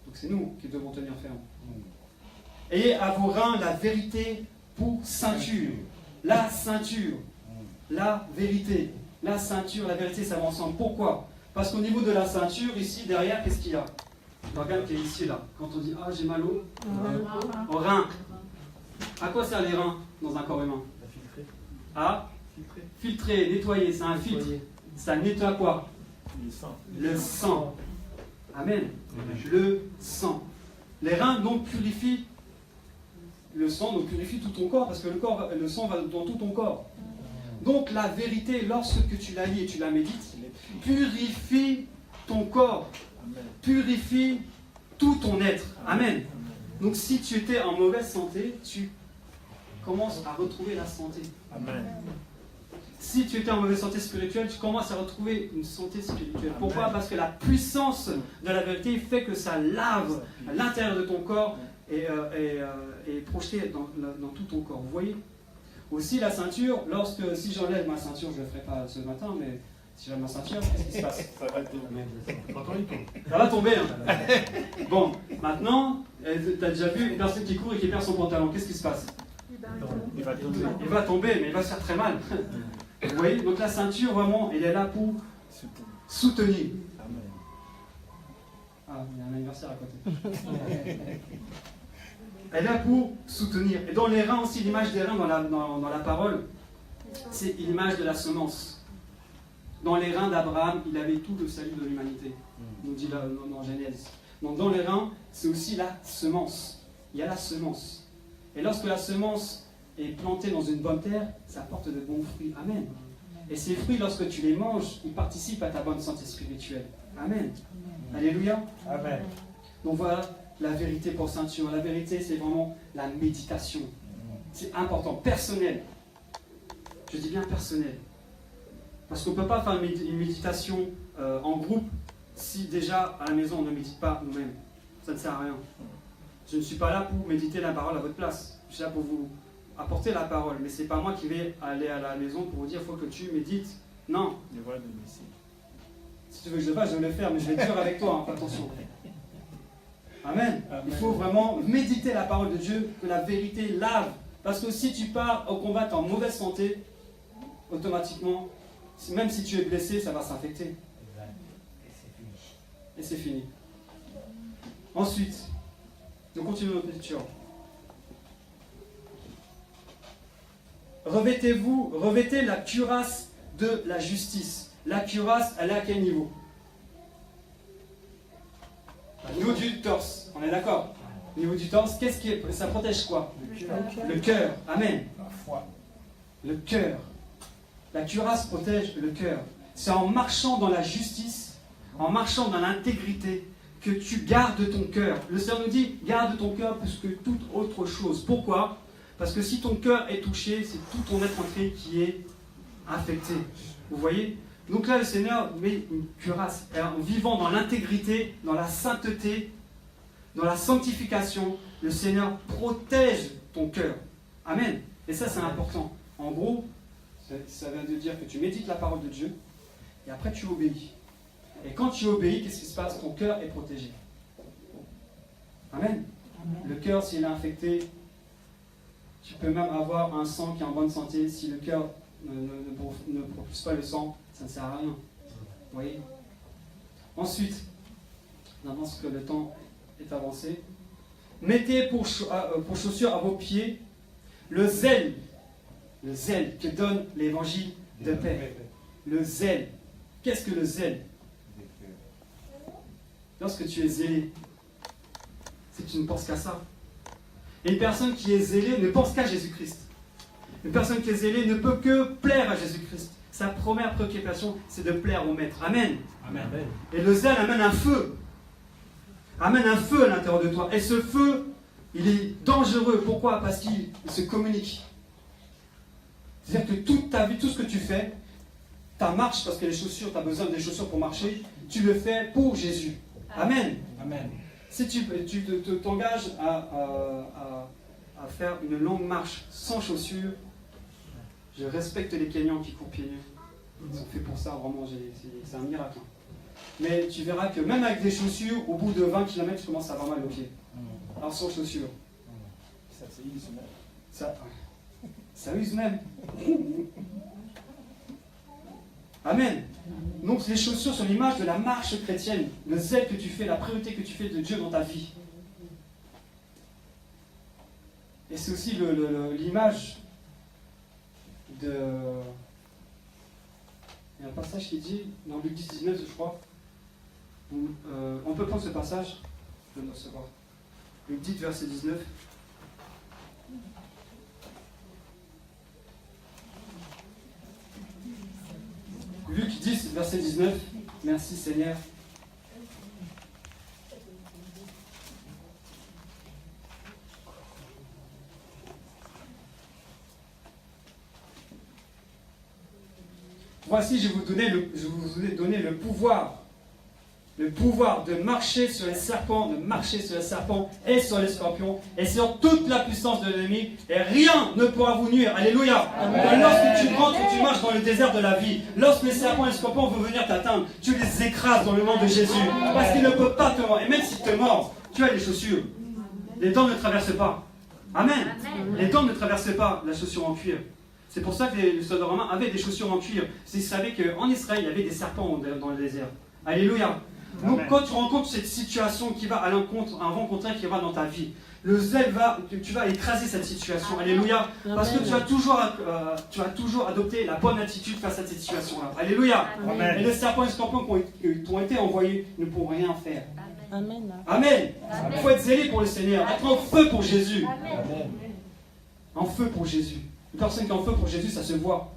Donc c'est nous qui devons tenir ferme. Ayez à vos reins la vérité pour ceinture. La ceinture. La vérité. La ceinture, la vérité, ça va ensemble. Pourquoi? Parce qu'au niveau de la ceinture, ici, derrière, qu'est-ce qu'il y a? L'organe qui est ici, là. Quand on dit « Ah, j'ai mal au rein ». À quoi servent les reins dans un corps humain? À filtrer, nettoyer. C'est un filtre. Ça nettoie quoi? Le sang. Amen. Le sang. Les reins, donc, purifient le sang, donc purifie tout ton corps, parce que le sang va dans tout ton corps. Donc la vérité, lorsque tu la lis et tu la médites, purifie ton corps, purifie tout ton être. Amen. Donc si tu étais en mauvaise santé, tu commences à retrouver la santé. Amen. Si tu étais en mauvaise santé spirituelle, tu commences à retrouver une santé spirituelle. Pourquoi? Parce que la puissance de la vérité fait que ça lave à l'intérieur de ton corps et projeté dans tout ton corps. Vous voyez? Aussi la ceinture, si j'enlève ma ceinture, je ne le ferai pas ce matin, mais si j'enlève ma ceinture, qu'est-ce qui se passe? Ça va tomber. Ça va tomber, hein. Bon, maintenant, tu as déjà vu une personne qui court et qui perd son pantalon, qu'est-ce qui se passe? Il va tomber, mais il va se faire très mal. Vous voyez? Donc la ceinture, vraiment, elle est là pour soutenir. Ah, il y a un anniversaire à côté. Elle est là pour soutenir. Et dans les reins aussi, l'image des reins dans la parole, c'est l'image de la semence. Dans les reins d'Abraham, il avait tout le salut de l'humanité, nous dit dans Genèse. Donc dans les reins, c'est aussi la semence. Il y a la semence. Et lorsque la semence est plantée dans une bonne terre, ça porte de bons fruits. Amen. Et ces fruits, lorsque tu les manges, ils participent à ta bonne santé spirituelle. Amen. Alléluia. Amen. Donc voilà la vérité pour ceinture. La vérité, c'est vraiment la méditation. C'est important, personnel. Je dis bien personnel. Parce qu'on ne peut pas faire une méditation en groupe si déjà à la maison on ne médite pas nous-mêmes. Ça ne sert à rien. Je ne suis pas là pour méditer la parole à votre place. Je suis là pour vous apporter la parole. Mais ce n'est pas moi qui vais aller à la maison pour vous dire il faut que tu médites. Non. Si tu veux que je le fasse, je vais le faire, mais je vais être dur avec toi. Hein, attention. Amen. Il faut vraiment méditer la parole de Dieu, que la vérité lave. Parce que si tu pars au combat, tu es en mauvaise santé, automatiquement, même si tu es blessé, ça va s'infecter. Et c'est fini. Ensuite, nous continuons notre lecture. Revêtez la cuirasse de la justice. La cuirasse, elle est à quel niveau? Au niveau du torse, on est d'accord? Au niveau du torse, ça protège quoi? Le cœur. Amen. La foi. Le cœur. La cuirasse protège le cœur. C'est en marchant dans la justice, en marchant dans l'intégrité, que tu gardes ton cœur. Le Seigneur nous dit, garde ton cœur plus que toute autre chose. Pourquoi? Parce que si ton cœur est touché, c'est tout ton être entier qui est affecté. Vous voyez? Donc là, le Seigneur met une cuirasse. En vivant dans l'intégrité, dans la sainteté, dans la sanctification, le Seigneur protège ton cœur. Amen. Et ça, c'est important. En gros, ça vient de dire que tu médites la parole de Dieu et après tu obéis. Et quand tu obéis, qu'est-ce qui se passe? Ton cœur est protégé. Amen. Le cœur, s'il est infecté, tu peux même avoir un sang qui est en bonne santé. Si le cœur ne propulse pas le sang, ça ne sert à rien. Vous voyez? Ensuite, on avance que le temps est avancé. Mettez pour chaussure à vos pieds le zèle que donne l'évangile de paix. Le zèle. Qu'est-ce que le zèle? Lorsque tu es zélé, c'est que tu ne penses qu'à ça. Et une personne qui est zélée ne pense qu'à Jésus-Christ. Une personne qui est zélée ne peut que plaire à Jésus-Christ. Sa première préoccupation, c'est de plaire au Maître. Amen. Amen. Et le zèle amène un feu. Amène un feu à l'intérieur de toi. Et ce feu, il est dangereux. Pourquoi? Parce qu'il se communique. C'est-à-dire que toute ta vie, tout ce que tu fais, ta marche, parce que les chaussures, tu as besoin des chaussures pour marcher, tu le fais pour Jésus. Amen. Amen. Si tu t'engages à faire une longue marche sans chaussures, je respecte les Kenyans qui courent pieds nus. Ils sont faits pour ça, vraiment, c'est un miracle. Mais tu verras que même avec des chaussures, au bout de 20 km, tu commences à avoir mal aux pieds. Alors sans chaussures. Ça use même. Amen. Donc les chaussures sont l'image de la marche chrétienne, le zèle que tu fais, la priorité que tu fais de Dieu dans ta vie. Et c'est aussi l'image de... Il y a un passage qui dit, dans Luc 10, 19, je crois, on peut prendre ce passage, je vais le recevoir. Luc 10, verset 19. Luc 10, verset 19. Merci Seigneur. Voici, je vous ai donné le pouvoir de marcher sur les serpents, et sur les scorpions, et sur toute la puissance de l'ennemi, et rien ne pourra vous nuire. Alléluia. Amen. Lorsque tu rentres, tu marches dans le désert de la vie, lorsque les serpents et les scorpions vont venir t'atteindre, tu les écrases dans le nom de Jésus, parce qu'ils ne peuvent pas te mordre. Et même s'ils te mordent, tu as les chaussures. Les dents ne traversent pas. Amen. Les dents ne traversent pas la chaussure en cuir. C'est pour ça que les soldats romains avaient des chaussures en cuir. Ils savaient qu'en Israël, il y avait des serpents dans le désert. Alléluia. Donc quand tu rencontres cette situation qui va à l'encontre, un vent contraire qui va dans ta vie, le zèle tu vas écraser cette situation. Alléluia. Parce que tu as toujours adopté la bonne attitude face à cette situation-là. Alléluia. Amen. Et les serpents et les scorpions qui t'ont été envoyés ne pourront rien faire. Amen. Amen. Il faut être zélé pour le Seigneur, être en feu pour Jésus. Amen. En feu pour Jésus. Une personne qui est en feu pour Jésus, ça se voit.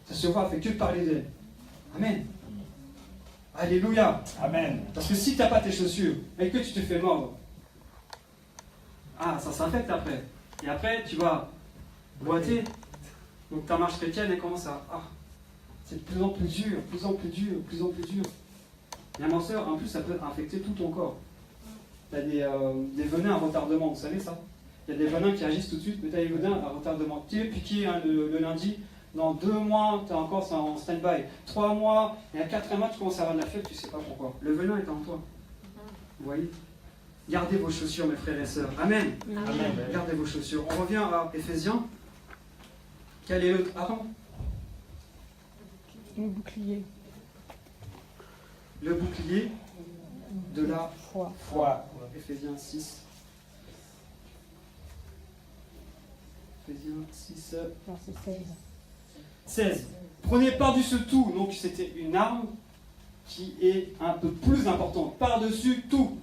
Ça se voit, elle fait que parler d'elle. Amen. Alléluia. Amen. Parce que si tu n'as pas tes chaussures et que tu te fais mordre, ça s'infecte après. Et après, tu vas boiter. Donc ta marche chrétienne, elle commence à... c'est de plus en plus dur, plus en plus dur, plus en plus dur. Et ma soeur, en plus, ça peut infecter tout ton corps. Tu as des venins à retardement, vous savez ça? Il y a des venins qui agissent tout de suite, mais tu as des venins à retardement. Tu es piqué le lundi, dans 2 mois, tu es encore en stand-by. 3 mois, et à 4 mois, tu commences à avoir de la fièvre, tu ne sais pas pourquoi. Le venin est en toi. Vous voyez? Gardez vos chaussures, mes frères et sœurs. Amen. Amen. Gardez vos chaussures. On revient à Éphésiens. Quel est l'autre avant? Le bouclier. Le bouclier de la foi. Éphésiens 6. Éphésiens 6. Verset 16. Prenez par-dessus tout. Donc c'était une arme qui est un peu plus importante. Par-dessus tout.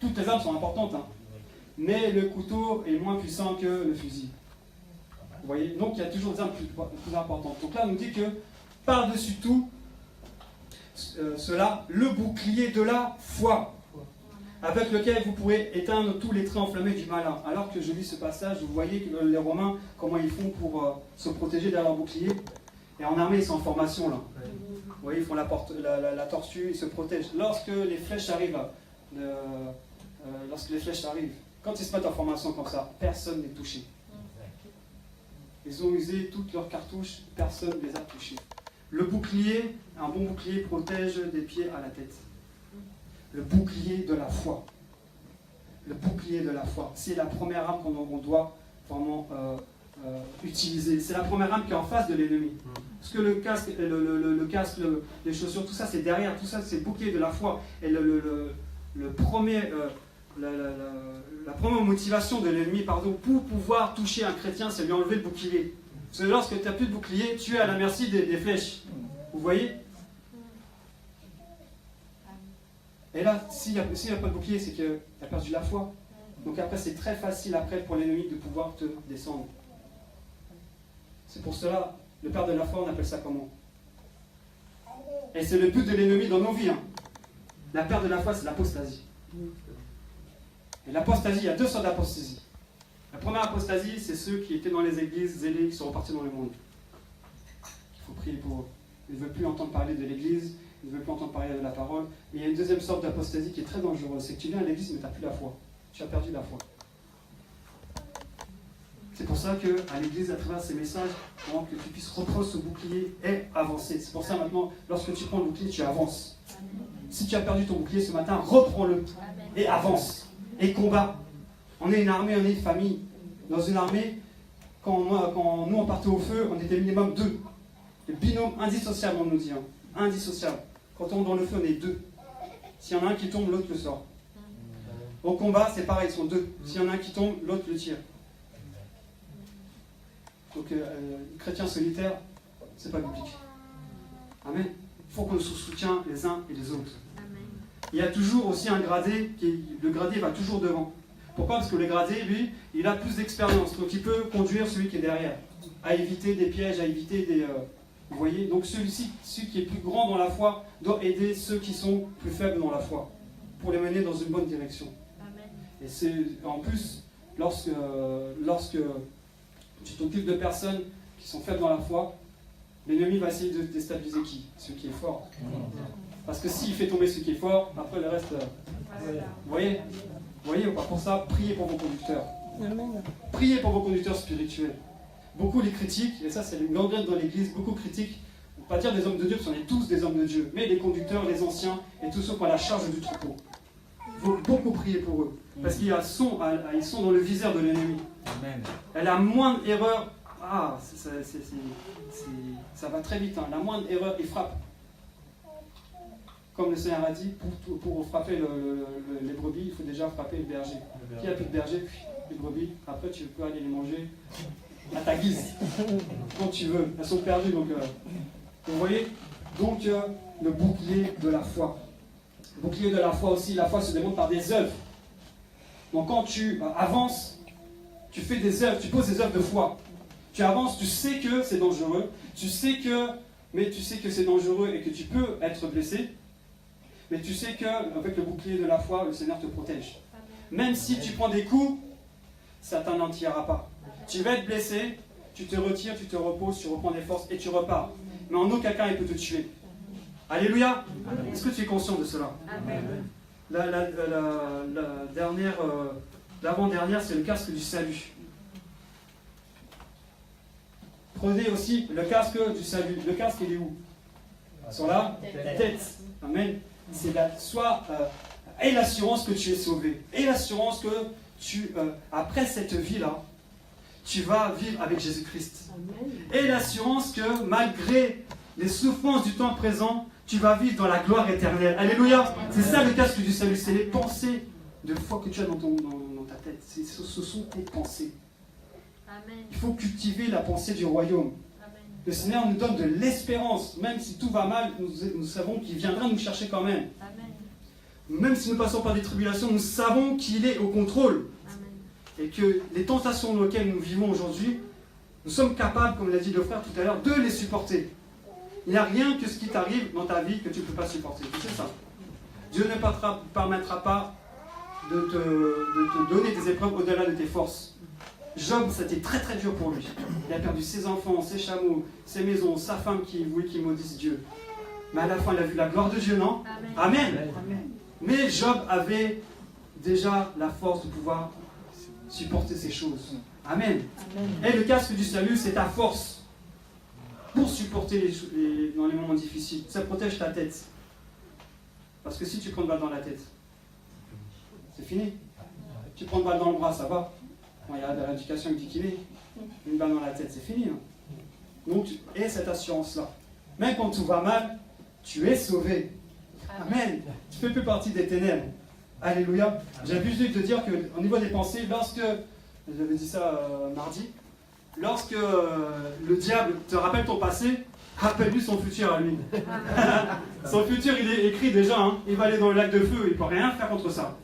Toutes les armes sont importantes. Mais le couteau est moins puissant que le fusil. Vous voyez? Donc il y a toujours des armes plus importantes. Donc là on nous dit que par-dessus tout, cela, le bouclier de la foi, avec lequel vous pourrez éteindre tous les traits enflammés du malin. Alors que je lis ce passage, vous voyez que les Romains, comment ils font pour se protéger derrière leur bouclier. Et en armée, ils sont en formation là. Vous voyez, ils font la tortue, ils se protègent. Lorsque les flèches arrivent, quand ils se mettent en formation comme ça, personne n'est touché. Ils ont usé toutes leurs cartouches, personne ne les a touchés. Le bouclier, un bon bouclier protège des pieds à la tête. Le bouclier de la foi. Le bouclier de la foi. C'est la première arme qu'on doit vraiment utiliser. C'est la première arme qui est en face de l'ennemi. Parce que le casque, les chaussures, tout ça c'est derrière, tout ça c'est le bouclier de la foi. Et la première motivation de l'ennemi, pour pouvoir toucher un chrétien, c'est lui enlever le bouclier. Parce que lorsque tu n'as plus de bouclier, tu es à la merci des flèches. Vous voyez? Et là, s'il n'y a pas de bouclier, c'est que tu as perdu la foi. Donc après, c'est très facile après pour l'ennemi de pouvoir te descendre. C'est pour cela, le père de la foi, on appelle ça comment? Et c'est le but de l'ennemi dans nos vies. La perte de la foi, c'est l'apostasie. Et l'apostasie, il y a 2 sortes d'apostasie. La première apostasie, c'est ceux qui étaient dans les églises zélés, qui sont repartis dans le monde. Il faut prier pour eux. Ils ne veulent plus entendre parler de l'église, ils ne veulent plus entendre parler de la parole. Mais il y a une deuxième sorte d'apostasie qui est très dangereuse, c'est que tu viens à l'église mais tu n'as plus la foi. Tu as perdu la foi. C'est pour ça qu'à l'église, à travers ces messages, vraiment que tu puisses reprendre ce bouclier et avancer. C'est pour ça maintenant, lorsque tu prends le bouclier, tu avances. Si tu as perdu ton bouclier ce matin, reprends-le et avance. Et combat. On est une armée, on est une famille. Dans une armée, quand nous on partait au feu, on était minimum 2. Le binôme indissociable, on nous dit. Hein. Indissociable. Quand on est dans le feu, on est 2. S'il y en a un qui tombe, l'autre le sort. Au combat, c'est pareil, ils sont 2. S'il y en a un qui tombe, l'autre le tire. Donc, chrétien solitaire, c'est pas biblique. Amen. Il faut qu'on se soutienne les uns et les autres. Amen. Il y a toujours aussi un gradé, le gradé va toujours devant. Pourquoi? Parce que le gradé, lui, il a plus d'expérience. Donc il peut conduire celui qui est derrière, à éviter des pièges, à éviter des... vous voyez? Donc celui qui est plus grand dans la foi, doit aider ceux qui sont plus faibles dans la foi, pour les mener dans une bonne direction. Amen. Et c'est en plus, lorsque tu t'occupes de personnes qui sont faibles dans la foi, l'ennemi va essayer de déstabiliser qui? Celui qui est fort. Parce que s'il fait tomber celui qui est fort, après le reste... Vous voyez ou pas? Pour ça, priez pour vos conducteurs. Amen. Priez pour vos conducteurs spirituels. Beaucoup les critiquent, et ça c'est une gangrène dans l'église, beaucoup critiquent, on ne peut pas dire des hommes de Dieu, parce qu'on est tous des hommes de Dieu, mais les conducteurs, les anciens, et tous ceux qui ont la charge du troupeau. Il faut beaucoup prier pour eux, parce qu'ils sont dans le viseur de l'ennemi. Amen. Elle a moindre erreur, ça va très vite, hein. La moindre erreur, il frappe. Comme le Seigneur a dit, pour frapper les brebis, il faut déjà frapper le berger. Qui a plus de berger, les brebis, après tu peux aller les manger à ta guise, quand tu veux. Elles sont perdues, donc vous voyez. Donc le bouclier de la foi. Le bouclier de la foi aussi, la foi se démontre par des œuvres. Donc quand tu avances, tu fais des œuvres, tu poses des œuvres de foi. Tu avances, tu sais que c'est dangereux, tu sais que c'est dangereux et que tu peux être blessé. Mais tu sais qu'avec le bouclier de la foi, le Seigneur te protège. Même si tu prends des coups, Satan n'en tirera pas. Tu vas être blessé, tu te retires, tu te reposes, tu reprends des forces et tu repars. Mais en aucun cas, il peut te tuer. Alléluia. Est-ce que tu es conscient de cela? L'avant-dernière, c'est le casque du salut. Prenez aussi le casque du salut. Le casque, il est où? Sur la tête. Amen. C'est et l'assurance que tu es sauvé, et l'assurance que après cette vie-là, tu vas vivre avec Jésus-Christ. Et l'assurance que malgré les souffrances du temps présent, tu vas vivre dans la gloire éternelle. Alléluia. C'est ça le casque du salut, c'est les pensées de foi que tu as dans ta tête. Ce sont tes pensées. Amen. Il faut cultiver la pensée du royaume. Le Seigneur nous donne de l'espérance, même si tout va mal, nous savons qu'il viendra nous chercher quand même. Amen. Même si nous passons par des tribulations, nous savons qu'il est au contrôle. Amen. Et que les tentations dans lesquelles nous vivons aujourd'hui, nous sommes capables, comme l'a dit le frère tout à l'heure, de les supporter. Il n'y a rien que ce qui t'arrive dans ta vie que tu ne peux pas supporter. Tu sais ça. Dieu ne permettra pas de te donner des épreuves au-delà de tes forces. Job, c'était très très dur pour lui. Il a perdu ses enfants, ses chameaux, ses maisons, sa femme qui voulait qu'il maudisse Dieu. Mais à la fin, il a vu la gloire de Dieu, non? Amen. Amen. Mais Job avait déjà la force de pouvoir supporter ces choses. Amen. Amen. Et le casque du salut, c'est ta force pour supporter dans les moments difficiles. Ça protège ta tête. Parce que si tu prends une balle dans la tête, c'est fini. Tu prends une balle dans le bras, ça va. Il y a de l'éducation qui kiné, une balle dans la tête, c'est fini. Hein. Donc, aie cette assurance-là. Même quand tout va mal, tu es sauvé. Amen. Tu ne fais plus partie des ténèbres. Alléluia. J'ai juste de dire qu'au niveau des pensées, lorsque, j'avais dit ça mardi, lorsque le diable te rappelle ton passé, rappelle-lui son futur à lui. Son futur, il est écrit déjà. Hein. Il va aller dans le lac de feu, il ne peut rien faire contre ça.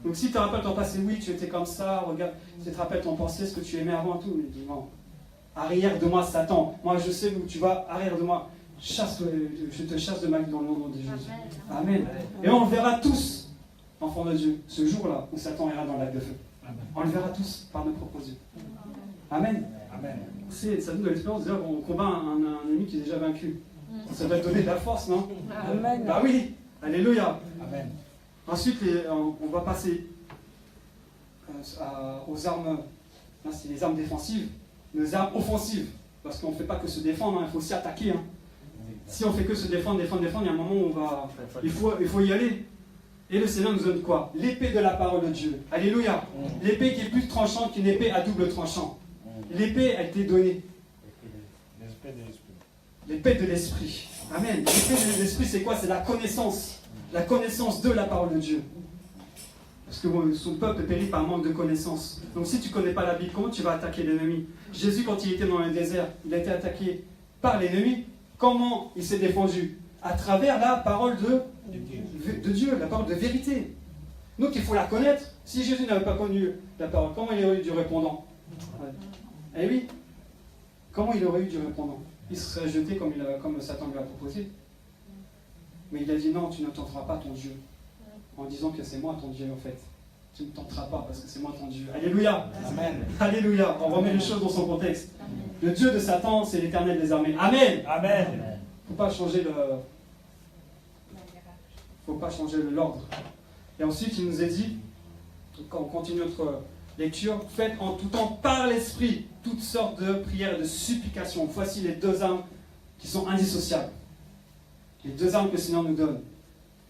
Donc si tu te rappelles ton passé, oui, tu étais comme ça, regarde, tu te rappelles ton passé, ce que tu aimais avant, tout, il dit non. Arrière de moi, Satan. Moi, je sais où tu vas, arrière de moi. Je te chasse de ma vie dans le nom de Jésus. Amen. Et on le verra tous, enfants de Dieu, ce jour-là où Satan ira dans le lac de feu. On le verra tous par nos propres yeux. Amen. Amen. Ça nous donne l'espérance de dire qu'on combat un ennemi qui est déjà vaincu. Ça doit te donner de la force, non? Amen. Bah oui, alléluia. Amen. Ensuite, on va passer aux armes, là c'est les armes défensives, les armes offensives, parce qu'on ne fait pas que se défendre, hein, il faut aussi attaquer. Hein. Si on fait que se défendre, il y a un moment où il faut y aller. Et le Seigneur nous donne quoi? L'épée de la parole de Dieu. Alléluia. L'épée qui est plus tranchante qu'une épée à double tranchant. L'épée a été donnée. L'épée de l'esprit. Amen. L'épée de l'esprit, c'est quoi? C'est la connaissance. La connaissance de la parole de Dieu. Parce que son peuple périt par manque de connaissance. Donc si tu ne connais pas la Bible, comment tu vas attaquer l'ennemi? Jésus, quand il était dans le désert, il a été attaqué par l'ennemi. Comment il s'est défendu? À travers la parole de Dieu, la parole de vérité. Donc il faut la connaître. Si Jésus n'avait pas connu la parole, comment il aurait eu du répondant? Eh oui. Comment il aurait eu du répondant? Il serait jeté comme Satan lui a proposé. Mais il a dit non, tu ne tenteras pas ton Dieu. En disant que c'est moi ton Dieu en fait. Tu ne tenteras pas parce que c'est moi ton Dieu. Alléluia. Amen. Alléluia. On remet les choses dans son contexte. Le Dieu de Satan, c'est l'Éternel des armées. Amen. Amen. Faut pas changer l'ordre. Et ensuite, il nous est dit, quand on continue notre lecture, faites en tout temps par l'Esprit toutes sortes de prières et de supplications. Voici les deux armes qui sont indissociables. Les deux armes que le Seigneur nous donne.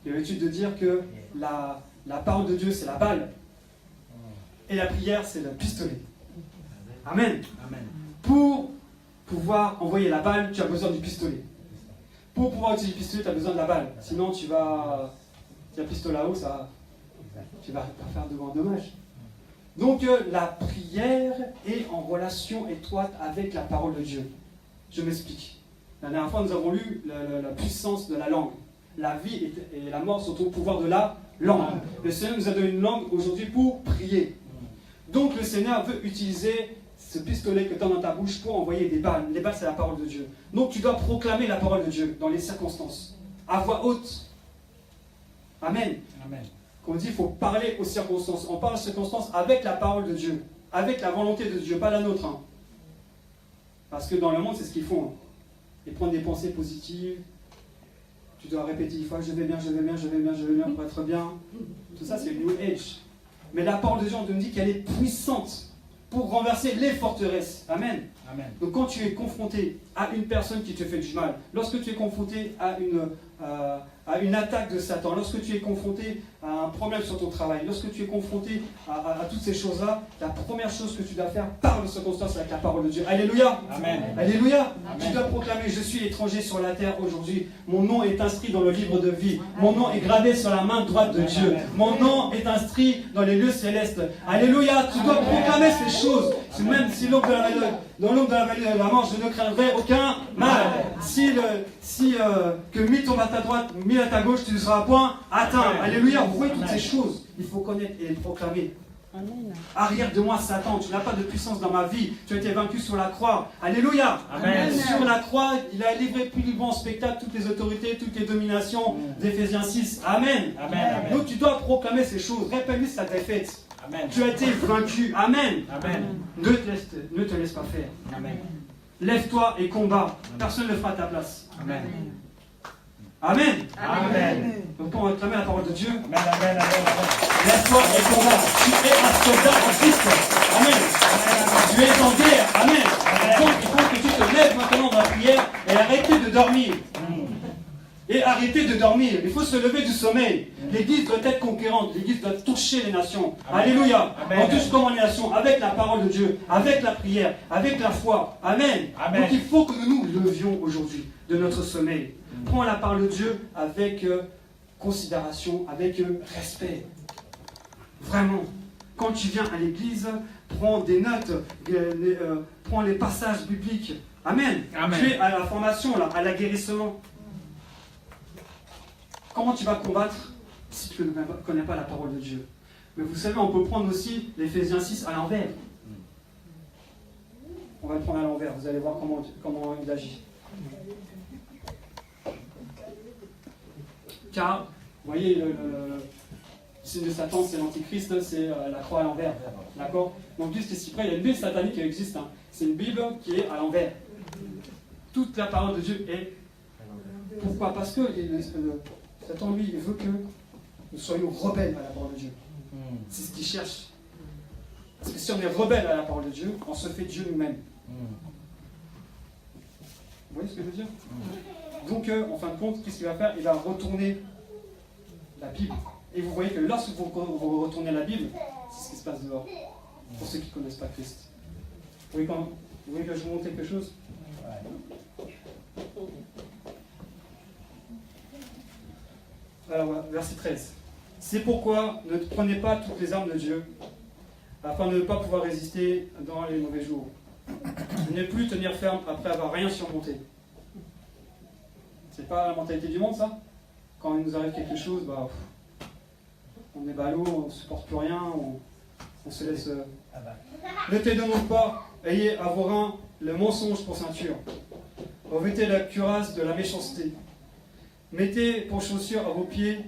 Il y a l'étude de dire que la parole de Dieu, c'est la balle. Et la prière, c'est le pistolet. Amen. Amen. Pour pouvoir envoyer la balle, tu as besoin du pistolet. Pour pouvoir utiliser le pistolet, tu as besoin de la balle. Sinon, si un pistolet là-haut, tu vas faire de grands dommages. Donc, la prière est en relation étroite avec la parole de Dieu. Je m'explique. La dernière fois, nous avons lu la puissance de la langue. La vie et la mort sont au pouvoir de la langue. Le Seigneur nous a donné une langue aujourd'hui pour prier. Donc, le Seigneur veut utiliser ce pistolet que tu as dans ta bouche pour envoyer des balles. Les balles, c'est la parole de Dieu. Donc, tu dois proclamer la parole de Dieu dans les circonstances, à voix haute. Amen. Amen. Comme on dit, il faut parler aux circonstances. On parle aux circonstances avec la parole de Dieu, avec la volonté de Dieu, pas la nôtre. Hein. Parce que dans le monde, c'est ce qu'ils font. Hein. Ils prennent des pensées positives. Tu dois répéter une fois, je vais bien, je vais bien, je vais bien, je vais bien pour être bien. Tout ça, c'est le New Age. Mais la parole de Dieu, on nous dit qu'elle est puissante pour renverser les forteresses. Amen. Amen. Donc quand tu es confronté à une personne qui te fait du mal, lorsque tu es confronté à une attaque de Satan, lorsque tu es confronté à un problème sur ton travail, lorsque tu es confronté à toutes ces choses-là, la première chose que tu dois faire, parle de circonstances avec la parole de Dieu. Alléluia. Amen. Alléluia. Amen. Tu dois proclamer, je suis étranger sur la terre aujourd'hui. Mon nom est inscrit dans le livre de vie. Mon nom est gravé sur la main droite de Dieu. Mon nom est inscrit dans les lieux célestes. Alléluia. Tu dois proclamer ces choses. Même si dans l'ombre de la vallée de la mort, je ne craindrai aucun mal. Que 1000 tombent à ta droite, 1000 à ta gauche, tu ne seras point atteint. Alléluia. Vous voyez toutes ces choses. Il faut connaître et les proclamer. Amen. Arrière de moi, Satan, tu n'as pas de puissance dans ma vie. Tu as été vaincu sur la croix. Alléluia. Amen. Sur la croix, il a livré publiquement en spectacle toutes les autorités, toutes les dominations d'Éphésiens 6. Amen. Amen. Donc tu dois proclamer ces choses. Répète-lui sa défaite. Amen. Tu as été vaincu. Amen. Amen. Ne te laisse pas faire. Amen. Lève-toi et combat. Personne ne le fera à ta place. Amen. Amen. Amen. Donc on va réclamer la parole de Dieu. Amen. Amen. Lève-toi et combat. Tu es un soldat en Christ. Amen. Tu es en guerre. Amen. Donc il faut que tu te lèves maintenant dans la prière et arrêter de dormir. Et arrêter de dormir. Il faut se lever du sommeil. L'Église doit être conquérante. L'Église doit toucher les nations. Amen. Alléluia. Amen. On touche comment les nations? Avec la parole de Dieu, avec la prière, avec la foi. Amen. Amen. Donc il faut que nous nous levions aujourd'hui de notre sommeil. Prends la parole de Dieu avec considération, avec respect. Vraiment. Quand tu viens à l'église, prends des notes, prends les passages bibliques. Amen. Amen. Tu es à la formation, là, à l'aguerrissement. Comment tu vas combattre si tu ne connais pas la parole de Dieu? Mais vous savez, on peut prendre aussi l'Éphésiens 6 à l'envers. On va le prendre à l'envers, vous allez voir comment il agit. Car, vous voyez, le signe de Satan, c'est l'Antichrist, c'est la croix à l'envers. D'accord? Donc, juste ici près, il y a une Bible satanique qui existe. Hein. C'est une Bible qui est à l'envers. Toute la parole de Dieu est Pourquoi? Parce que Satan, lui, il veut que nous soyons rebelles à la parole de Dieu. C'est ce qu'il cherche. Parce que si on est rebelle à la parole de Dieu, on se fait Dieu nous-mêmes. Vous voyez ce que je veux dire? Donc, en fin de compte, qu'est-ce qu'il va faire? Il va retourner la Bible. Et vous voyez que lorsque vous retournez la Bible, c'est ce qui se passe dehors. Pour ceux qui ne connaissent pas Christ. Vous voyez que je vous montre quelque chose? Alors, verset 13. C'est pourquoi ne prenez pas toutes les armes de Dieu, afin de ne pas pouvoir résister dans les mauvais jours. Ne plus tenir ferme après avoir rien surmonté. C'est pas la mentalité du monde, ça? Quand il nous arrive quelque chose, on est ballot, on ne supporte plus rien, on se laisse... Ne t'aidons donc pas, ayez à vos reins le mensonge pour ceinture. Revêtez la cuirasse de la méchanceté. Mettez pour chaussure à vos pieds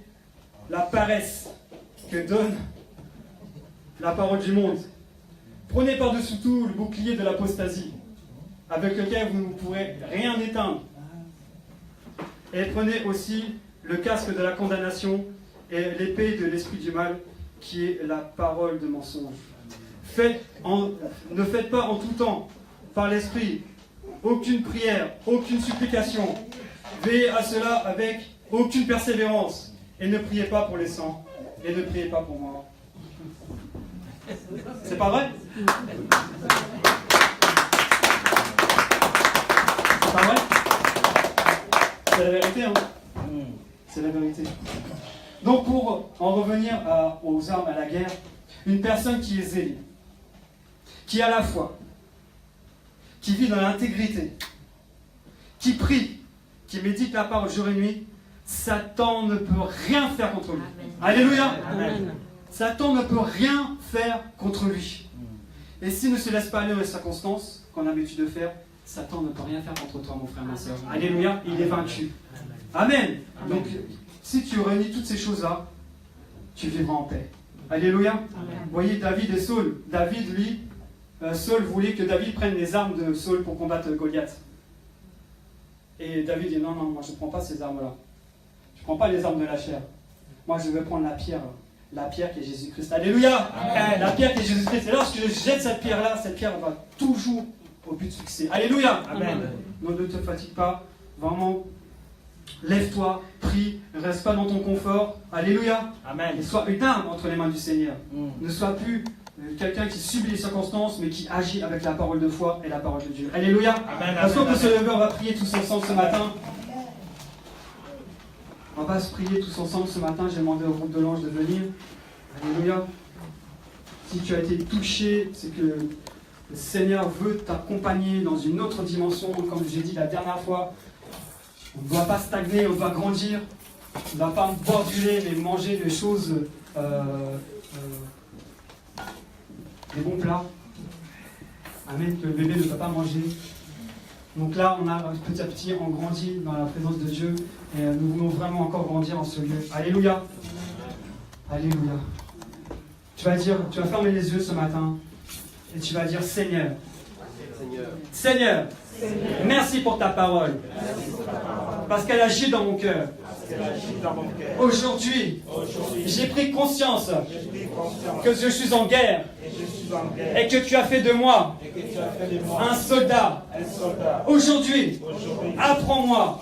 la paresse que donne la parole du monde. Prenez par-dessus tout le bouclier de l'apostasie, avec lequel vous ne pourrez rien éteindre. Et prenez aussi le casque de la condamnation et l'épée de l'esprit du mal, qui est la parole de mensonge. Ne faites pas en tout temps, par l'esprit, aucune prière, aucune supplication. Veillez à cela avec aucune persévérance. Et ne priez pas pour les saints, et ne priez pas pour moi. C'est pas vrai? C'est pas vrai? C'est la vérité, hein? C'est la vérité. Donc pour en revenir aux armes à la guerre, une personne qui est zélée, qui a la foi, qui vit dans l'intégrité, qui prie, qui médite la parole jour et nuit, Satan ne peut rien faire contre lui. Alléluia. Amen. Satan ne peut rien faire contre lui. Et s'il ne se laisse pas aller aux circonstances qu'on a l'habitude de faire, Satan ne peut rien faire contre toi, mon frère, ma soeur. Alléluia, il est vaincu. Amen. Donc, si tu réunis toutes ces choses-là, tu vivras en paix. Alléluia. Vous voyez, David et Saul. David, lui, Saul voulait que David prenne les armes de Saul pour combattre Goliath. Et David dit, non, moi je ne prends pas ces armes-là. Je ne prends pas les armes de la chair. Moi, je vais prendre la pierre qui est Jésus-Christ. Alléluia. Amen. La pierre qui est Jésus-Christ. Et lorsque je jette cette pierre-là, cette pierre va toujours au but fixé. Alléluia. Amen. Donc ne te fatigue pas. Vraiment, lève-toi, prie, ne reste pas dans ton confort. Alléluia. Amen. Et sois une arme entre les mains du Seigneur. Ne sois plus quelqu'un qui subit les circonstances, mais qui agit avec la parole de foi et la parole de Dieu. Alléluia. Amen. Parce qu'on peut se lever, on va prier tous ensemble ce matin. On va se prier tous ensemble ce matin. J'ai demandé au groupe de l'ange de venir. Alléluia. Si tu as été touché, c'est que le Seigneur veut t'accompagner dans une autre dimension. Comme j'ai dit la dernière fois, on ne doit pas stagner, on doit grandir. On ne doit pas boire du lait, mais manger des choses, des bons plats. Amen, que le bébé ne peut pas manger. Donc là, on a petit à petit, on grandit dans la présence de Dieu. Et nous voulons vraiment encore grandir en ce lieu. Alléluia. Alléluia. Tu vas fermer les yeux ce matin. Et tu vas dire, Seigneur, merci pour ta parole. Parce qu'elle agit dans mon cœur. Aujourd'hui, j'ai pris conscience que je suis en guerre et que tu as fait de moi un soldat. Aujourd'hui, apprends-moi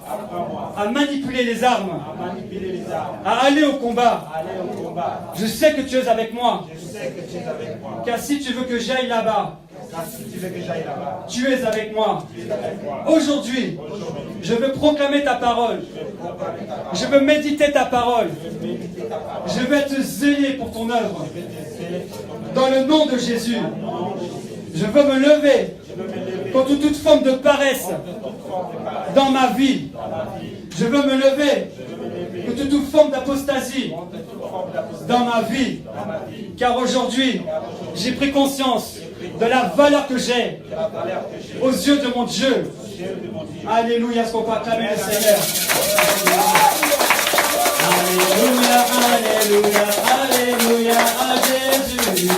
à manipuler les armes, à aller au combat. Je sais que tu es avec moi. Car si tu veux que j'aille là-bas, tu es avec moi. Aujourd'hui, je veux proclamer ta parole. Je veux méditer ta parole. Je veux être zélé pour ton œuvre. Dans le nom de Jésus, je veux me lever contre toute forme de paresse dans ma vie. Je veux me lever contre toute forme d'apostasie dans ma vie. Car aujourd'hui, j'ai pris conscience de la valeur que j'ai aux yeux de mon Dieu. Alléluia, est-ce qu'on peut acclamer le Seigneur? Alléluia, alléluia, alléluia à Jésus.